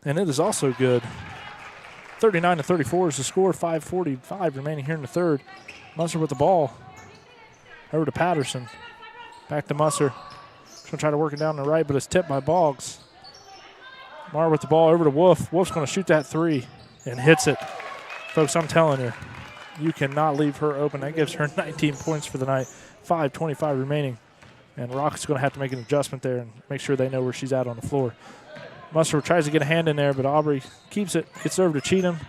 And it is also good. 39-34 is the score. 5:45 remaining here in the third. Musser with the ball. Over to Patterson. Back to Musser. She's going to try to work it down the right, but it's tipped by Boggs. Marr with the ball over to Wolf. Wolf's going to shoot that three and hits it. Folks, I'm telling you, you cannot leave her open. That gives her 19 points for the night. 5:25 remaining. And Rockets going to have to make an adjustment there and make sure they know where she's at on the floor. Musser tries to get a hand in there, but Aubrey keeps it. Gets over to Cheatham.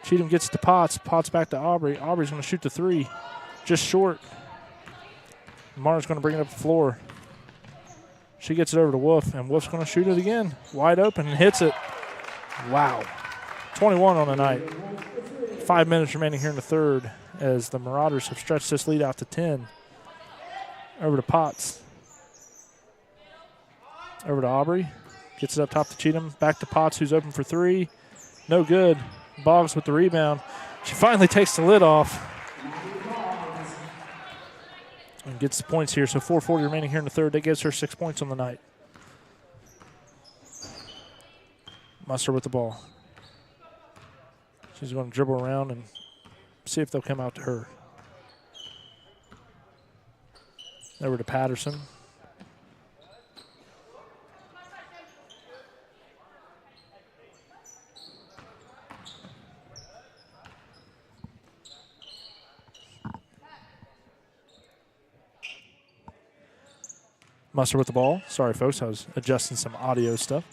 Cheatham gets to Potts. Potts back to Aubrey. Aubrey's going to shoot the three. Just short. Marr's going to bring it up the floor. She gets it over to Wolf, and Wolf's going to shoot it again. Wide open and hits it. Wow. 21 on the night. 5 minutes remaining here in the third as the Marauders have stretched this lead out to 10. Over to Potts. Over to Aubrey. Gets it up top to Cheatham. Back to Potts, who's open for three. No good. Boggs with the rebound. She finally takes the lid off. And gets the points here. So 4:40 remaining here in the third. That gives her 6 points on the night. Musser with the ball. She's going to dribble around and see if they'll come out to her. Over to Patterson. Musser with the ball. Sorry, folks, I was adjusting some audio stuff.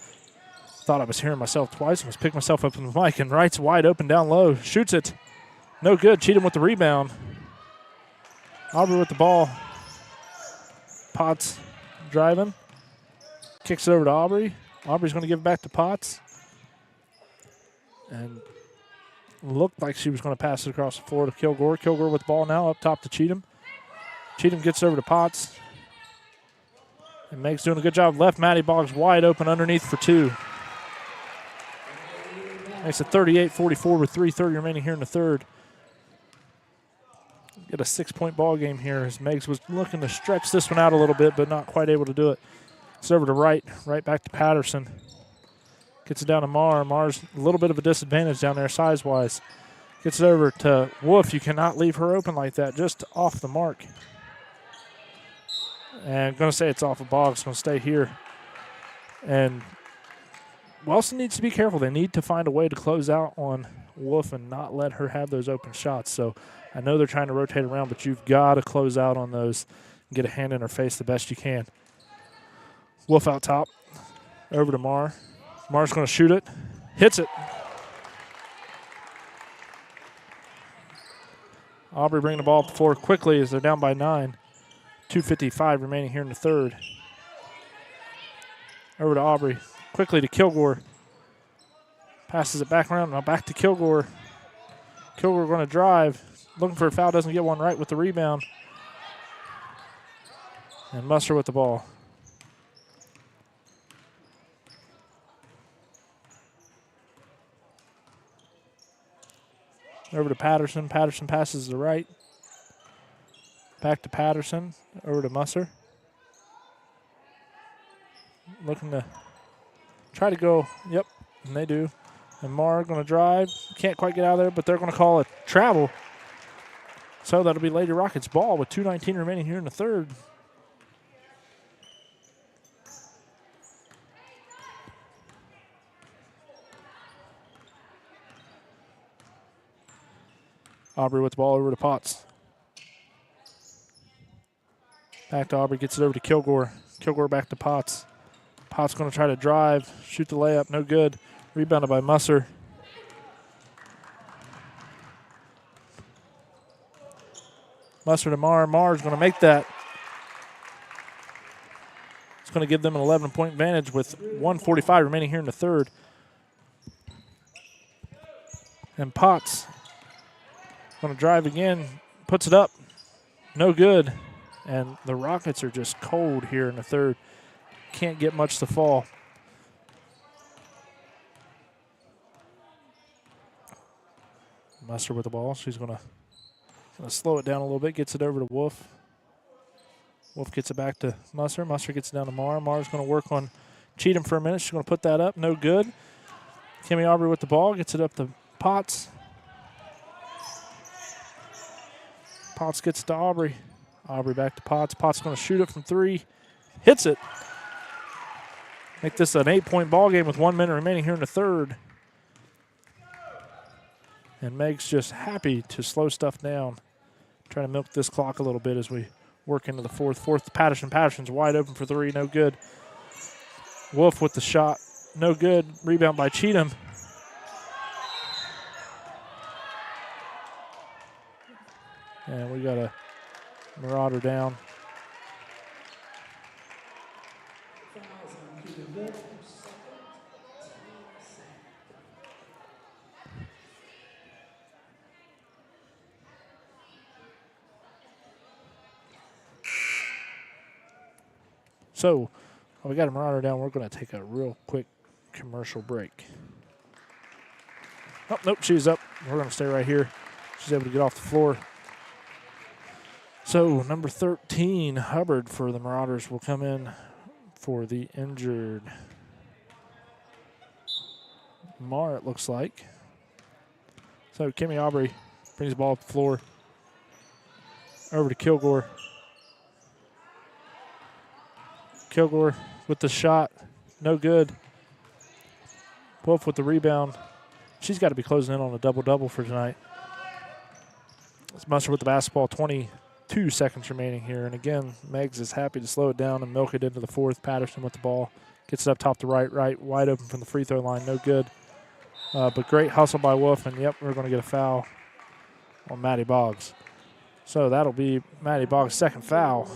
Thought I was hearing myself twice and was picking myself up from the mic, and Wright's wide open down low. Shoots it. No good. Cheatham with the rebound. Aubrey with the ball. Potts driving. Kicks it over to Aubrey. Aubrey's going to give it back to Potts. And looked like she was going to pass it across the floor to Kilgore. Kilgore with the ball now up top to Cheatham. Cheatham gets over to Potts. And Meigs doing a good job. Left, Maddie Boggs wide open underneath for two. Makes it 38-44 with 3:30 remaining here in the third. Get a 6-point ball game here as Meigs was looking to stretch this one out a little bit, but not quite able to do it. It's over to Wright back to Patterson. Gets it down to Marr. Marr's a little bit of a disadvantage down there size-wise. Gets it over to Wolf. You cannot leave her open like that, just off the mark. And going to say it's off of Boggs. Going to stay here. And Wellston needs to be careful. They need to find a way to close out on Wolf and not let her have those open shots. So I know they're trying to rotate around, but you've got to close out on those and get a hand in her face the best you can. Wolf out top. Over to Marr. Marr's going to shoot it. Hits it. Aubrey bringing the ball up the floor quickly as they're down by 9. 2:55 remaining here in the third. Over to Aubrey. Quickly to Kilgore. Passes it back around. Now back to Kilgore. Kilgore going to drive. Looking for a foul. Doesn't get one right with the rebound. And Musser with the ball. Over to Patterson. Patterson passes to the right. Back to Patterson. Over to Musser. Looking to try to go. Yep, and they do. And Marr going to drive. Can't quite get out of there, but they're going to call it travel. So that'll be Lady Rockets ball with 2:19 remaining here in the third. Aubrey with the ball over to Potts. Back to Aubrey, gets it over to Kilgore. Kilgore back to Potts. Potts going to try to drive, shoot the layup, no good. Rebounded by Musser. Musser to Marr. Marr's going to make that. It's going to give them an 11-point advantage with 1:45 remaining here in the third. And Potts going to drive again, puts it up, no good. And the Rockets are just cold here in the third. Can't get much to fall. Musser with the ball. She's going to slow it down a little bit. Gets it over to Wolf. Wolf gets it back to Musser. Musser gets it down to Marr. Marr's going to work on Cheatham for a minute. She's going to put that up. No good. Kimmy Aubrey with the ball. Gets it up to Potts. Potts gets it to Aubrey. Aubrey back to Potts. Potts going to shoot it from 3. Hits it. Make this an 8-point ball game with 1 minute remaining here in the third. And Meigs just happy to slow stuff down. Trying to milk this clock a little bit as we work into the fourth. Fourth, Patterson. Patterson's wide open for 3. No good. Wolf with the shot. No good. Rebound by Cheatham. And we got a Marauder down. So, we got a Marauder down. We're going to take a real quick commercial break. Oh, nope, she's up. We're going to stay right here. She's able to get off the floor. So, number 13, Hubbard for the Marauders will come in for the injured Marr, it looks like. So, Kimmy Aubrey Brings the ball up the floor. Over to Kilgore. Kilgore with the shot. No good. Wolf with the rebound. She's got to be closing in on a double-double for tonight. It's Musser with the basketball, 22 seconds remaining here. And again, Meigs is happy to slow it down and milk it into the fourth. Patterson with the ball. Gets it up top to right, wide open from the free throw line. No good. But great hustle by Wolf. And, yep, we're going to get a foul on Maddie Boggs. So that'll be Maddie Boggs' second foul.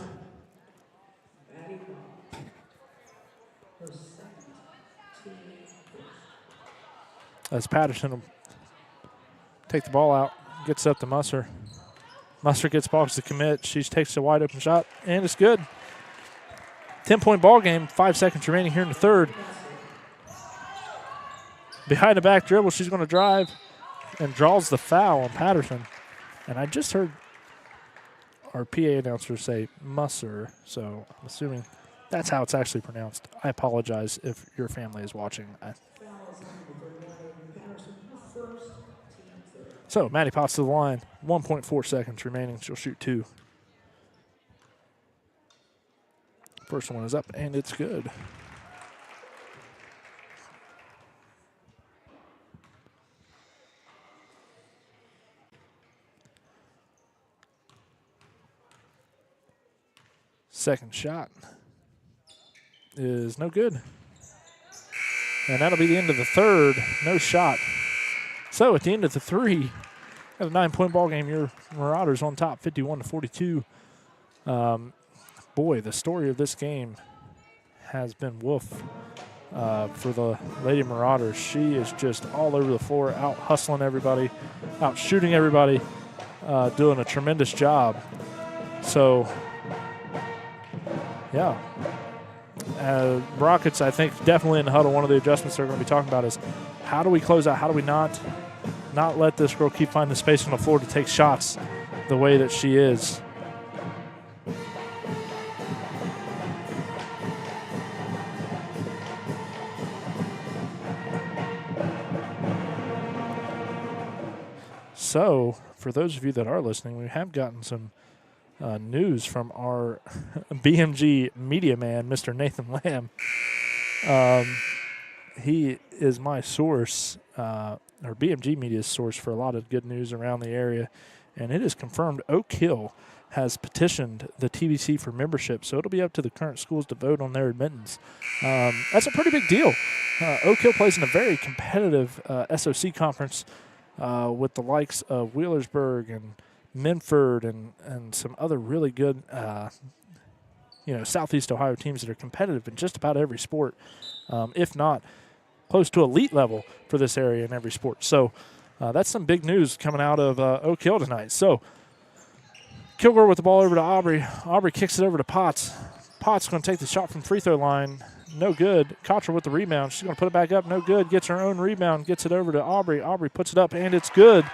As Patterson will take the ball out, gets up to Musser. Musser gets Boggs to commit. She takes a wide open shot, and it's good. 10-point ball game, 5 seconds remaining here in the third. Behind the back dribble, she's going to drive and draws the foul on Patterson. And I just heard our PA announcer say Musser, so I'm assuming that's how it's actually pronounced. I apologize if your family is watching. So Maddie Potts to the line, 1.4 seconds remaining. She'll shoot 2. First one is up, and it's good. Second shot is no good. And that'll be the end of the third. No shot. So at the end of the 3, got a 9-point ball game. Your Marauders on top, 51-42. Boy, the story of this game has been Wolf for the Lady Marauders. She is just all over the floor, out hustling everybody, out shooting everybody, doing a tremendous job. So, yeah. Rockets, I think, definitely in the huddle. One of the adjustments they're going to be talking about is how do we close out? How do we not let this girl keep finding the space on the floor to take shots the way that she is? So, for those of you that are listening, we have gotten some news from our BMG media man, Mr. Nathan Lamb. He is my source, or BMG Media's source for a lot of good news around the area, and it is confirmed Oak Hill has petitioned the TBC for membership, so it'll be up to the current schools to vote on their admittance. That's a pretty big deal. Oak Hill plays in a very competitive SOC conference with the likes of Wheelersburg and Minford and some other really good, Southeast Ohio teams that are competitive in just about every sport, if not close to elite level for this area in every sport. So that's some big news coming out of Oak Hill tonight. So Kilgore with the ball over to Aubrey. Aubrey kicks it over to Potts. Potts going to take the shot from free throw line. No good. Cottrell with the rebound. She's going to put it back up. No good. Gets her own rebound. Gets it over to Aubrey. Aubrey puts it up, and it's good.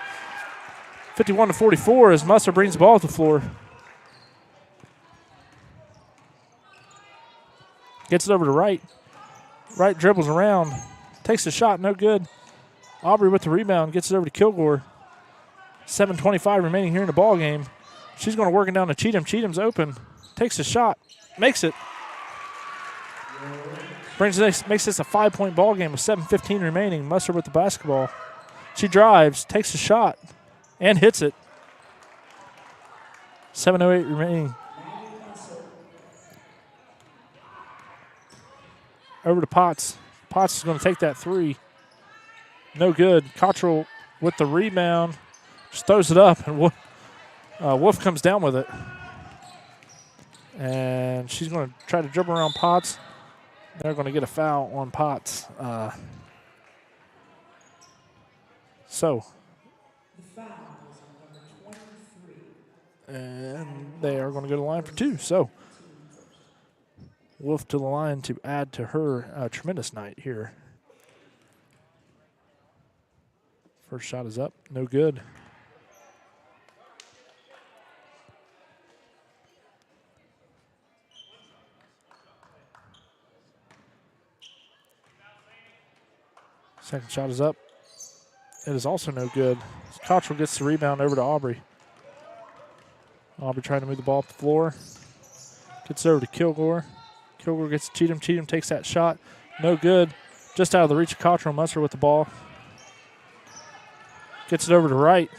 51-44 as Musser brings the ball to the floor. Gets it over to Wright. Wright dribbles around. Takes the shot. No good. Aubrey with the rebound. Gets it over to Kilgore. 7:25 remaining here in the ball game. She's going to work it down to Cheatham. Cheatham's open. Takes the shot. Makes it. Makes this a 5-point ball game with 7:15 remaining. Musser with the basketball. She drives, takes a shot, and hits it. 7:08 remaining. Over to Potts. Potts is going to take that 3. No good. Cottrell with the rebound. Just throws it up, and Wolf comes down with it. And she's going to try to dribble around Potts. They're going to get a foul on Potts. And they are going to go to the line for 2. So Wolf to the line to add to her tremendous night here. First shot is up. No good. Second shot is up. It is also no good. Cottrell gets the rebound over to Aubrey. Aubrey trying to move the ball up the floor. Gets over to Kilgore. Kilgore gets to Cheatham. Cheatham takes that shot. No good. Just out of the reach of Cottrell. Musser with the ball. Gets it over to Wright.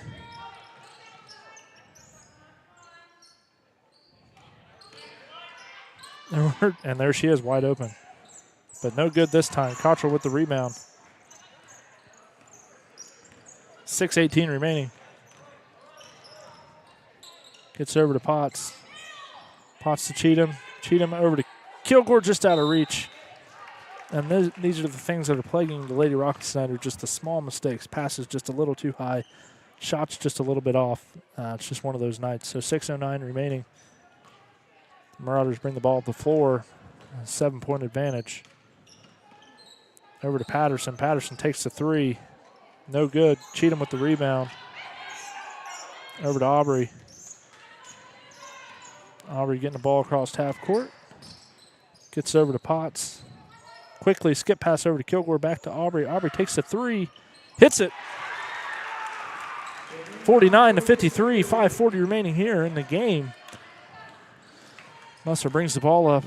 And there she is, wide open. But no good this time. Cottrell with the rebound. 6:18 remaining. Gets over to Potts. Potts to Cheatham. Cheatham over to Kilgore, just out of reach. And these are the things that are plaguing the Lady Rockets tonight, are just the small mistakes. Passes just a little too high. Shots just a little bit off. It's just one of those nights. So 6:09 remaining. Marauders bring the ball up the floor. 7-point advantage. Over to Patterson. Patterson takes the three. No good. Cheatham with the rebound. Over to Aubrey. Aubrey getting the ball across half court. Gets over to Potts. Quickly skip pass over to Kilgore. Back to Aubrey. Aubrey takes the three. Hits it. 49-53. 5:40 remaining here in the game. Musser brings the ball up.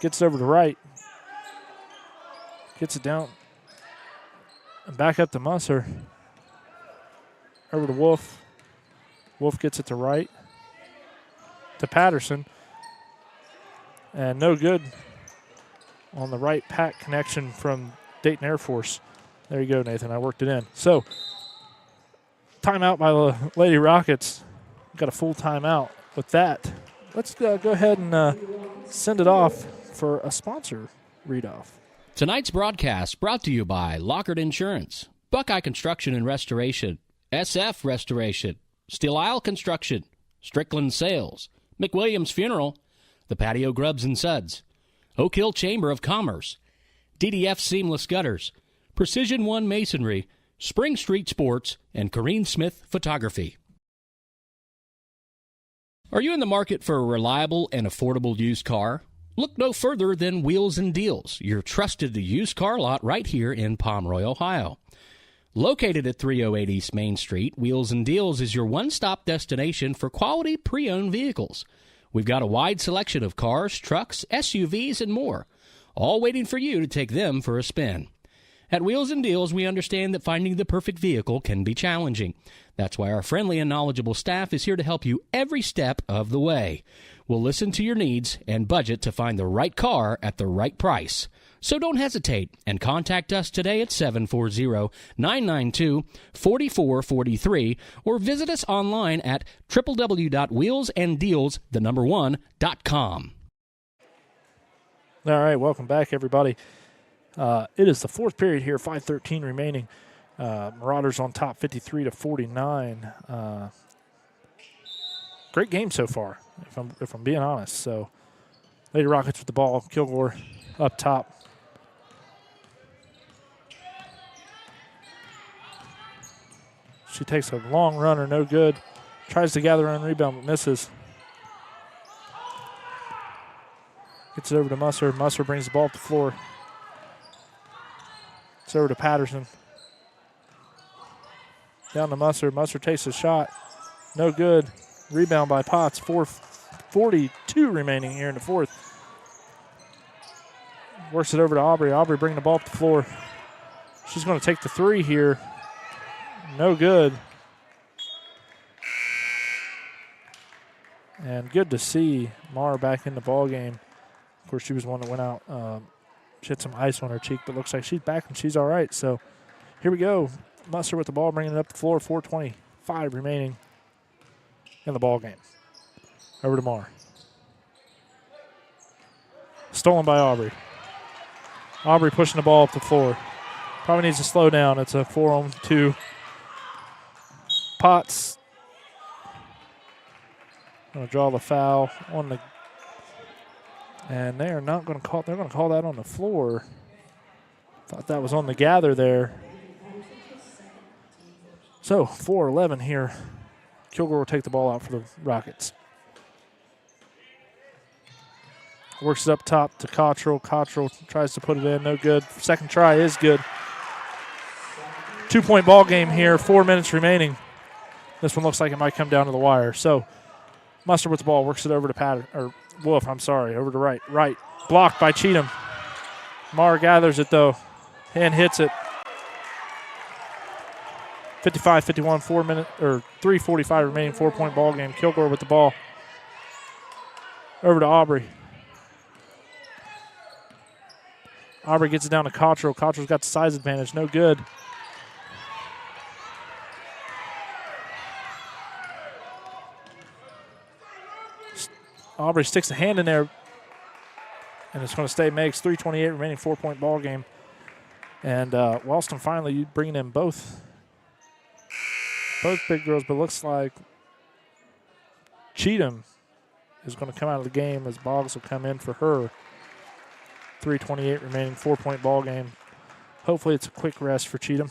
Gets over to Wright. Gets it down. And back up to Musser. Over to Wolf. Wolf gets it to Wright. To Patterson. And no good on the right pack connection from Dayton Air Force. There you go, Nathan. I worked it in. So, timeout by the Lady Rockets. Got a full timeout. With that, let's go ahead and send it off for a sponsor read-off. Tonight's broadcast brought to you by Lockard Insurance, Buckeye Construction and Restoration, SF Restoration, Steel Isle Construction, Strickland Sales, McWilliams Funeral, the Patio Grubs and Suds, Oak Hill Chamber of Commerce, DDF Seamless Gutters, Precision One Masonry, Spring Street Sports, and Corrine Smith Photography. Are you in the market for a reliable and affordable used car? Look no further than Wheels and Deals, your trusted used car lot right here in Pomeroy, Ohio. Located at 308 East Main Street, Wheels and Deals is your one-stop destination for quality pre-owned vehicles. We've got a wide selection of cars, trucks, SUVs, and more, all waiting for you to take them for a spin. At Wheels and Deals, we understand that finding the perfect vehicle can be challenging. That's why our friendly and knowledgeable staff is here to help you every step of the way. We'll listen to your needs and budget to find the right car at the right price. So don't hesitate and contact us today at 740-992-4443 or visit us online at www.wheelsanddeals1.com. All right, welcome back, everybody. It is the fourth period here, 5:13 remaining. Marauders on top, 53-49. Great game so far, if I'm being honest. So, Lady Rockets with the ball. Kilgore up top. She takes a long runner, no good. Tries to gather on rebound, but misses. Gets it over to Musser. Musser brings the ball up the floor. It's over to Patterson. Down to Musser. Musser takes a shot. No good. Rebound by Potts. 4:42 remaining here in the fourth. Works it over to Aubrey. Aubrey bringing the ball up the floor. She's going to take the three here. No good. And good to see Mara back in the ball game. Of course, she was one that went out. She had some ice on her cheek, but looks like she's back and she's all right. So here we go. Musser with the ball, bringing it up the floor. 4:25 remaining in the ball game. Over to Mar. Stolen by Aubrey. Aubrey pushing the ball up the floor. Probably needs to slow down. It's a 4-on-2. Potts going to draw the foul on the, and they are not going to call. They're going to call that on the floor. Thought that was on the gather there. So 4:11 here. Kilgore will take the ball out for the Rockets. Works it up top to Cottrell. Cottrell tries to put it in. No good. Second try is good. 2-point ball game here, 4 minutes remaining. This one looks like it might come down to the wire. So Mustard with the ball, works it over to Wolf, over to right. Right, blocked by Cheatham. Marr gathers it though and hits it. 55-51, 3:45 remaining, 4-point ball game. Kilgore with the ball. Over to Aubrey. Aubrey gets it down to Cottrell. Cottrell's got the size advantage, no good. Aubrey sticks a hand in there, and it's going to stay Meigs. 3:28 remaining, 4-point ball game. And Wellston finally bringing in both big girls, but looks like Cheatham is going to come out of the game as Boggs will come in for her. 3:28 remaining, 4-point ball game. Hopefully it's a quick rest for Cheatham.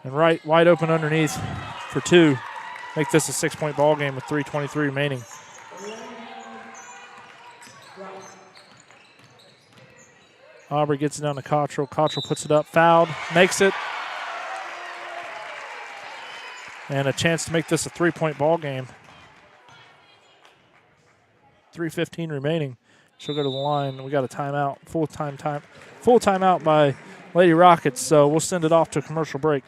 And right, wide open underneath for 2. Make this a 6-point ball game with 3:23 remaining. Aubrey gets it down to Cottrell. Cottrell puts it up, fouled, makes it. And a chance to make this a 3-point ball game. 3:15 remaining. She'll go to the line. We got a timeout, full timeout by Lady Rockets. So we'll send it off to a commercial break.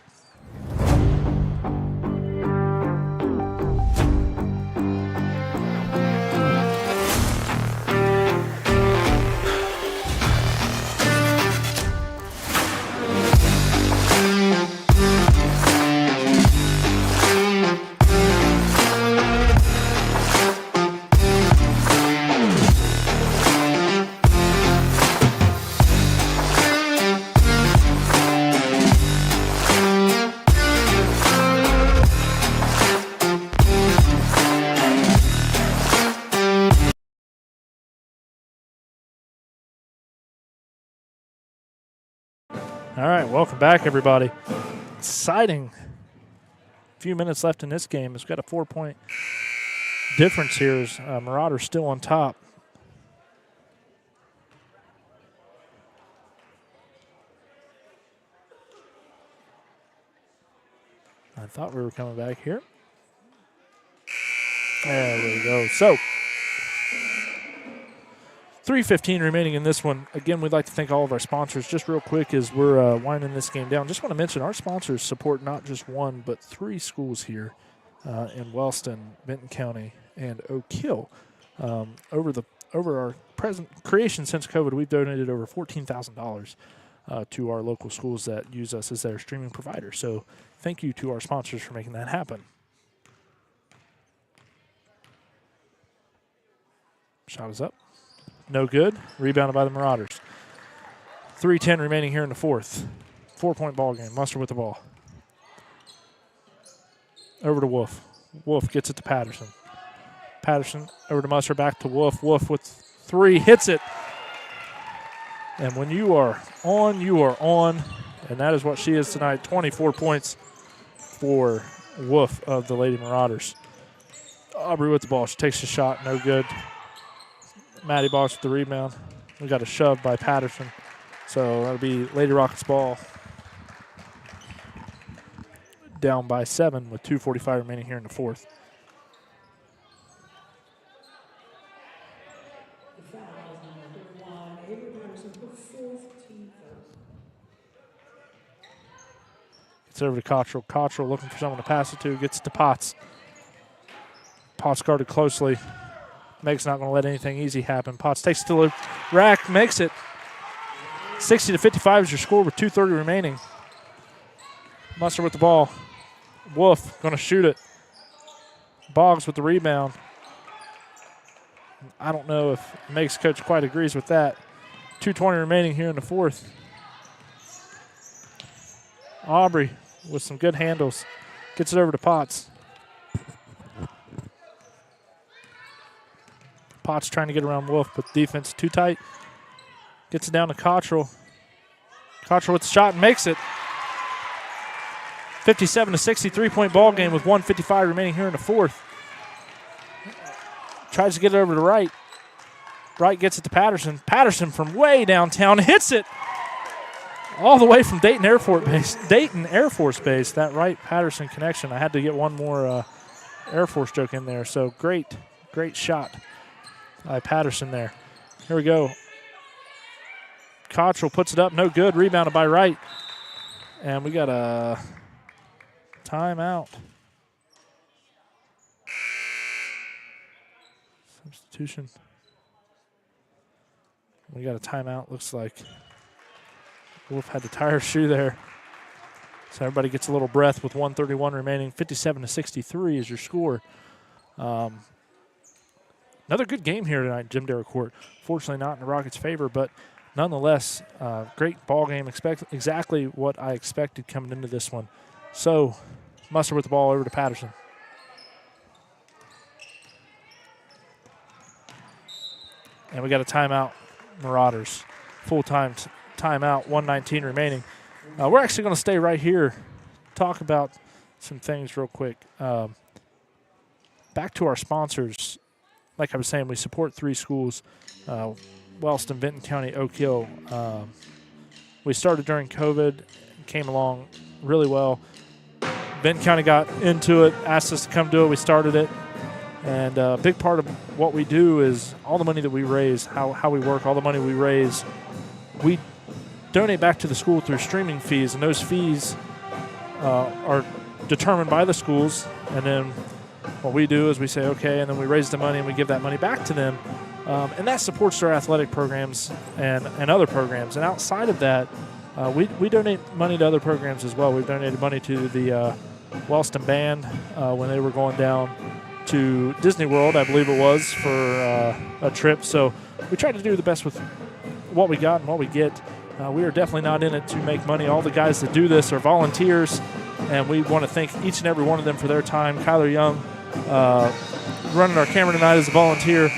All right, welcome back, everybody. Exciting few minutes left in this game. It's got a 4-point difference here as Marauders still on top. I thought we were coming back here. There we go. So 3:15 remaining in this one. Again, we'd like to thank all of our sponsors. Just real quick as we're winding this game down, just want to mention our sponsors support not just 1 but 3 schools here in Wellston, Benton County, and Oak Hill. Over our present creation since COVID, we've donated over $14,000 to our local schools that use us as their streaming provider. So thank you to our sponsors for making that happen. Shot is up. No good. Rebounded by the Marauders. 3:10 remaining here in the 4th. 4-point ball game. Mustard with the ball. Over to Wolf. Wolf gets it to Patterson. Patterson over to Mustard, back to Wolf. Wolf with 3, hits it. And when you are on, you are on. And that is what she is tonight. 24 points for Wolf of the Lady Marauders. Aubrey with the ball. She takes a shot. No good. Maddie Boggs with the rebound. We got a shove by Patterson. So that'll be Lady Rockets ball. Down by 7 with 2:45 remaining here in the 4th. Gets over to Cottrell. Cottrell looking for someone to pass it to. Gets it to Potts. Potts guarded closely. Meigs not going to let anything easy happen. Potts takes it to the rack, makes it. 60-55 is your score with 2:30 remaining. Mustard with the ball. Wolf going to shoot it. Boggs with the rebound. I don't know if Meigs coach quite agrees with that. 2:20 remaining here in the 4th. Aubrey with some good handles. Gets it over to Potts. Potts trying to get around Wolf, but defense too tight. Gets it down to Cottrell. Cottrell with the shot and makes it. 57-60, 3-point ball game with 1:55 remaining here in the 4th. Tries to get it over to Wright. Wright gets it to Patterson. Patterson from way downtown hits it. all the way from Dayton Air Force Base, that Wright-Patterson connection. I had to get one more Air Force joke in there. So great shot by Patterson there. Here we go. Cottrell puts it up, no good. Rebounded by Wright. And we got a timeout. Substitution. We got a timeout, looks like. Wolf had to tie her shoe there. So everybody gets a little breath with 1:31 remaining. 57-63 is your score. Another good game here tonight, Jim Dare Court. Fortunately not in the Rockets' favor, but nonetheless, great ball game. Exactly what I expected coming into this one. So Musser with the ball over to Patterson. And we got a timeout, Marauders. Full-time timeout, 1:19 remaining. We're actually going to stay right here, talk about some things real quick. Back to our sponsors. Like I was saying, we support 3 schools, Wellston, Benton County, Oak Hill. We started during COVID, came along really well. Benton County got into it, asked us to come do it. We started it. And a big part of what we do is all the money that we raise, how we work, all the money we raise, we donate back to the school through streaming fees. And those fees are determined by the schools. And then what we do is we say, okay, and then we raise the money and we give that money back to them. And that supports their athletic programs and other programs. And outside of that, we donate money to other programs as well. We've donated money to the Wellston Band when they were going down to Disney World, I believe it was, for a trip. So we try to do the best with what we got and what we get. We are definitely not in it to make money. All the guys that do this are volunteers, and we want to thank each and every one of them for their time. Kyler Young, running our camera tonight as a volunteer.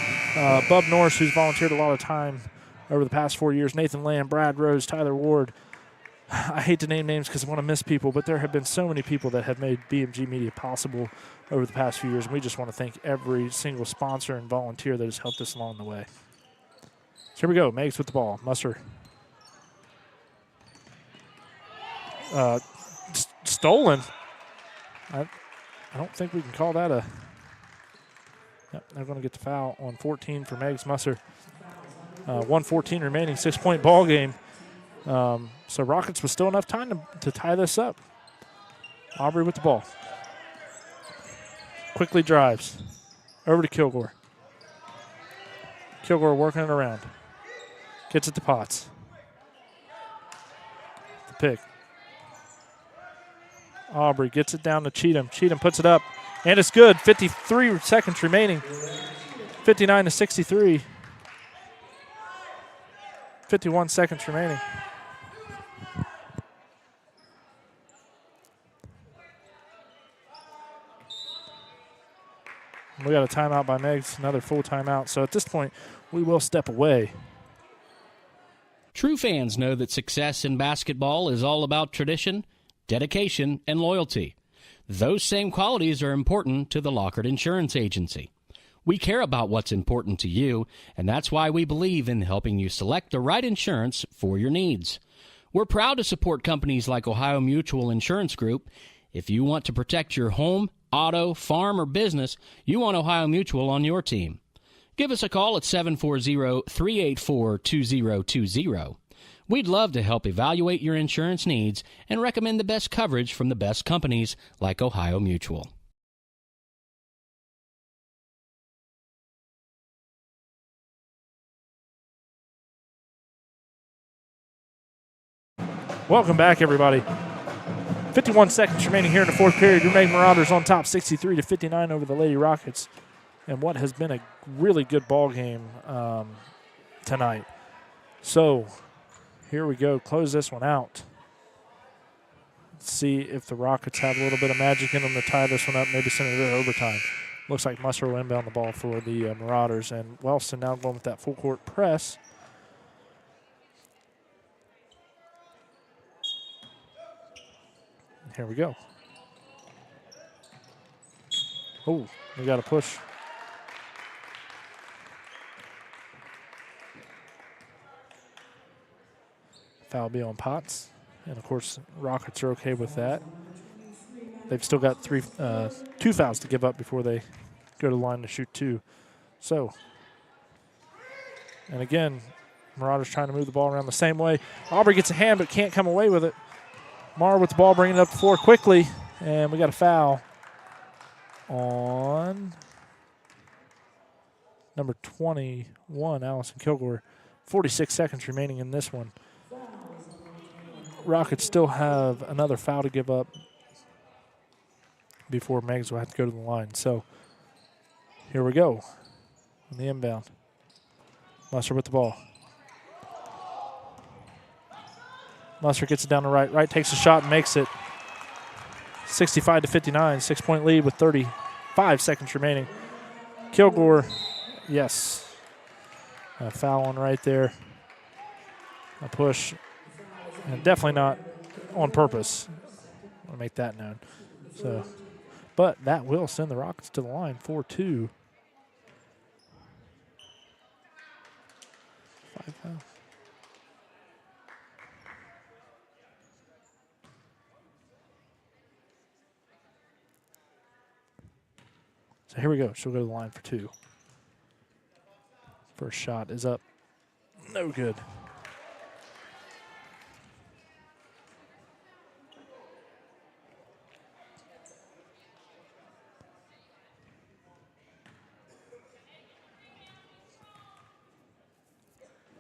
Bub Norris, who's volunteered a lot of time over the past 4 years. Nathan Lamb, Brad Rose, Tyler Ward. I hate to name names because I want to miss people, but there have been so many people that have made BMG Media possible over the past few years, and we just want to thank every single sponsor and volunteer that has helped us along the way. So here we go. Meigs with the ball. Musser. Stolen. I don't think we can call that a... Yep, they're going to get the foul on 14 for Meigs Musser. 1:14 remaining, 6-point ball game. So Rockets with still enough time to tie this up. Aubrey with the ball. Quickly drives. Over to Kilgore. Kilgore working it around. Gets it to Potts. The pick. Aubrey gets it down to Cheatham. Cheatham puts it up, and it's good. 53 seconds remaining. 59-63. 51 seconds remaining. We got a timeout by Meigs, another full timeout. So at this point, we will step away. True fans know that success in basketball is all about tradition, dedication, and loyalty. Those same qualities are important to the Lockhart Insurance Agency. We care about what's important to you, and that's why we believe in helping you select the right insurance for your needs. We're proud to support companies like Ohio Mutual Insurance Group. If you want to protect your home, auto, farm, or business, you want Ohio Mutual on your team. Give us a call at 740-384-2020. We'd love to help evaluate your insurance needs and recommend the best coverage from the best companies like Ohio Mutual. Welcome back, everybody. 51 seconds remaining here in the fourth period. Your Meigs Marauders on top 63-59 over the Lady Rockets. And what has been a really good ball game tonight. So here we go. Close this one out. Let's see if the Rockets have a little bit of magic in them to tie this one up, maybe send it to overtime. Looks like Musser will inbound the ball for the Marauders. And Wellston now going with that full court press. Here we go. Oh, we got a push. Foul will be on Potts. And, of course, Rockets are okay with that. They've still got two fouls to give up before they go to the line to shoot two. So, and again, Marauders trying to move the ball around the same way. Aubrey gets a hand but can't come away with it. Mara with the ball, bringing it up the floor quickly. And we got a foul on number 21, Allison Kilgore. 46 seconds remaining in this one. Rockets still have another foul to give up before Meigs will have to go to the line. So here we go on the inbound. Musser with the ball. Musser gets it down the right. Right takes a shot and makes it. 65-59, 6-point lead with 35 seconds remaining. Kilgore, yes. A foul on right there. A push. And definitely not on purpose. I want to make that known. So, but that will send the Rockets to the line 4-2. 5 fouls. So here we go. She'll go to the line for two. First shot is up. No good.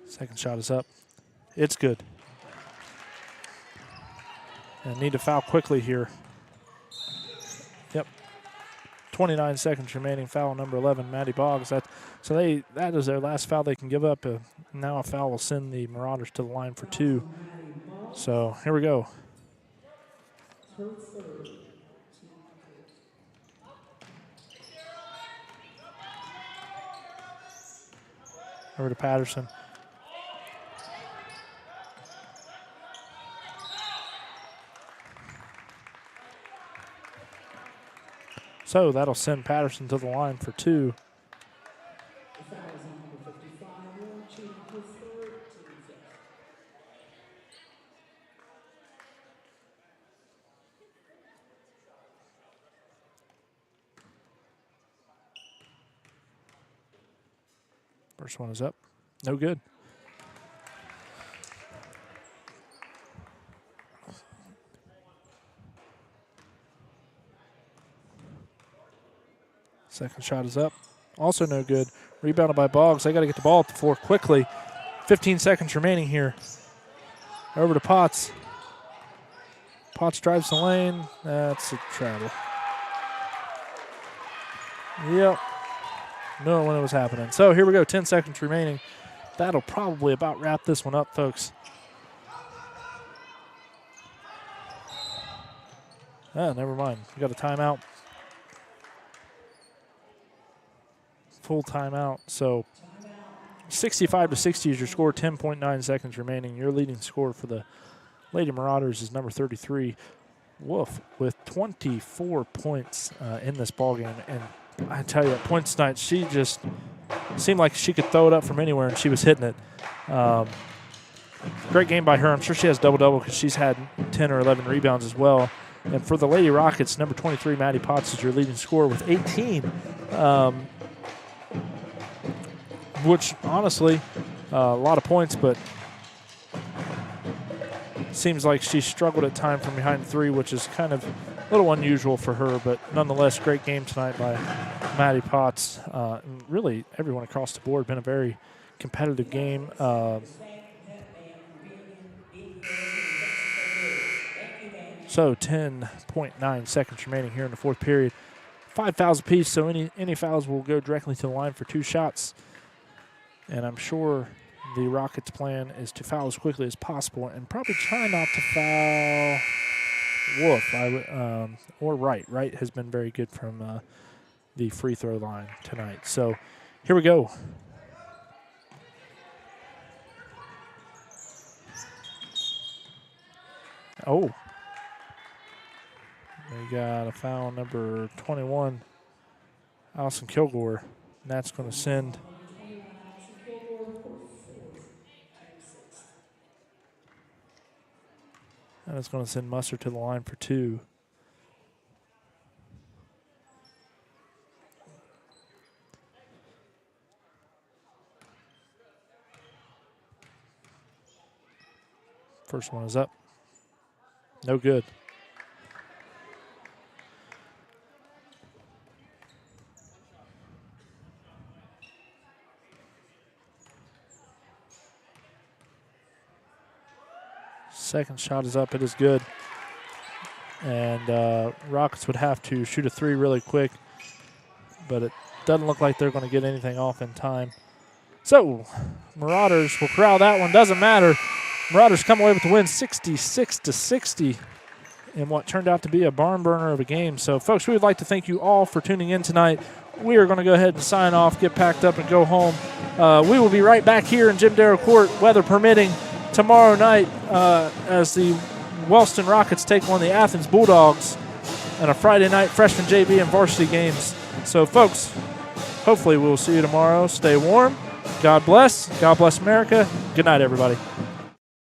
Second shot is up. It's good. And need to foul quickly here. Yep. 29 seconds remaining. Foul number 11, Maddie Boggs. That is their last foul they can give up. Now a foul will send the Marauders to the line for two. So here we go. Over to Patterson. So that'll send Patterson to the line for two. First one is up. No good. Second shot is up. Also no good. Rebounded by Boggs. They got to get the ball at the floor quickly. 15 seconds remaining here. Over to Potts. Potts drives the lane. That's a travel. Yep. Knew it when it was happening. So here we go. 10 seconds remaining. That'll probably about wrap this one up, folks. Never mind. We got a timeout. Full timeout. So 65-60 is your score. 10.9 seconds remaining. Your leading scorer for the Lady Marauders is number 33, Wolf, with 24 points in this ballgame. And I tell you, at points tonight, she just seemed like she could throw it up from anywhere, and she was hitting it. Great game by her. I'm sure she has double-double because she's had 10 or 11 rebounds as well. And for the Lady Rockets, number 23, Maddie Potts, is your leading scorer with 18. Which, honestly, a lot of points, but seems like she struggled at time from behind three, which is kind of a little unusual for her, but nonetheless, great game tonight by Maddie Potts. And really, everyone across the board, been a very competitive game. So 10.9 seconds remaining here in the fourth period. 5 fouls apiece, so any fouls will go directly to the line for two shots. And I'm sure the Rockets' plan is to foul as quickly as possible and probably try not to foul Wolf or Wright. Wright has been very good from the free throw line tonight. So here we go. Oh. We got a foul, number 21, Allison Kilgore. And that's going to send And it's going to send Mustard to the line for 2. First one is up. No good. Second shot is up. It is good. And Rockets would have to shoot a 3 really quick, but it doesn't look like they're going to get anything off in time. So Marauders will corral that one. Doesn't matter. Marauders come away with the win 66-60 in what turned out to be a barn burner of a game. So, folks, we would like to thank you all for tuning in tonight. We are going to go ahead and sign off, get packed up, and go home. We will be right back here in Jim Darrow Court, weather permitting, tomorrow night as the Wellston Rockets take on the Athens Bulldogs and a Friday night freshman JV and varsity games. So, folks, hopefully we'll see you tomorrow. Stay warm. God bless. God bless America. Good night, everybody.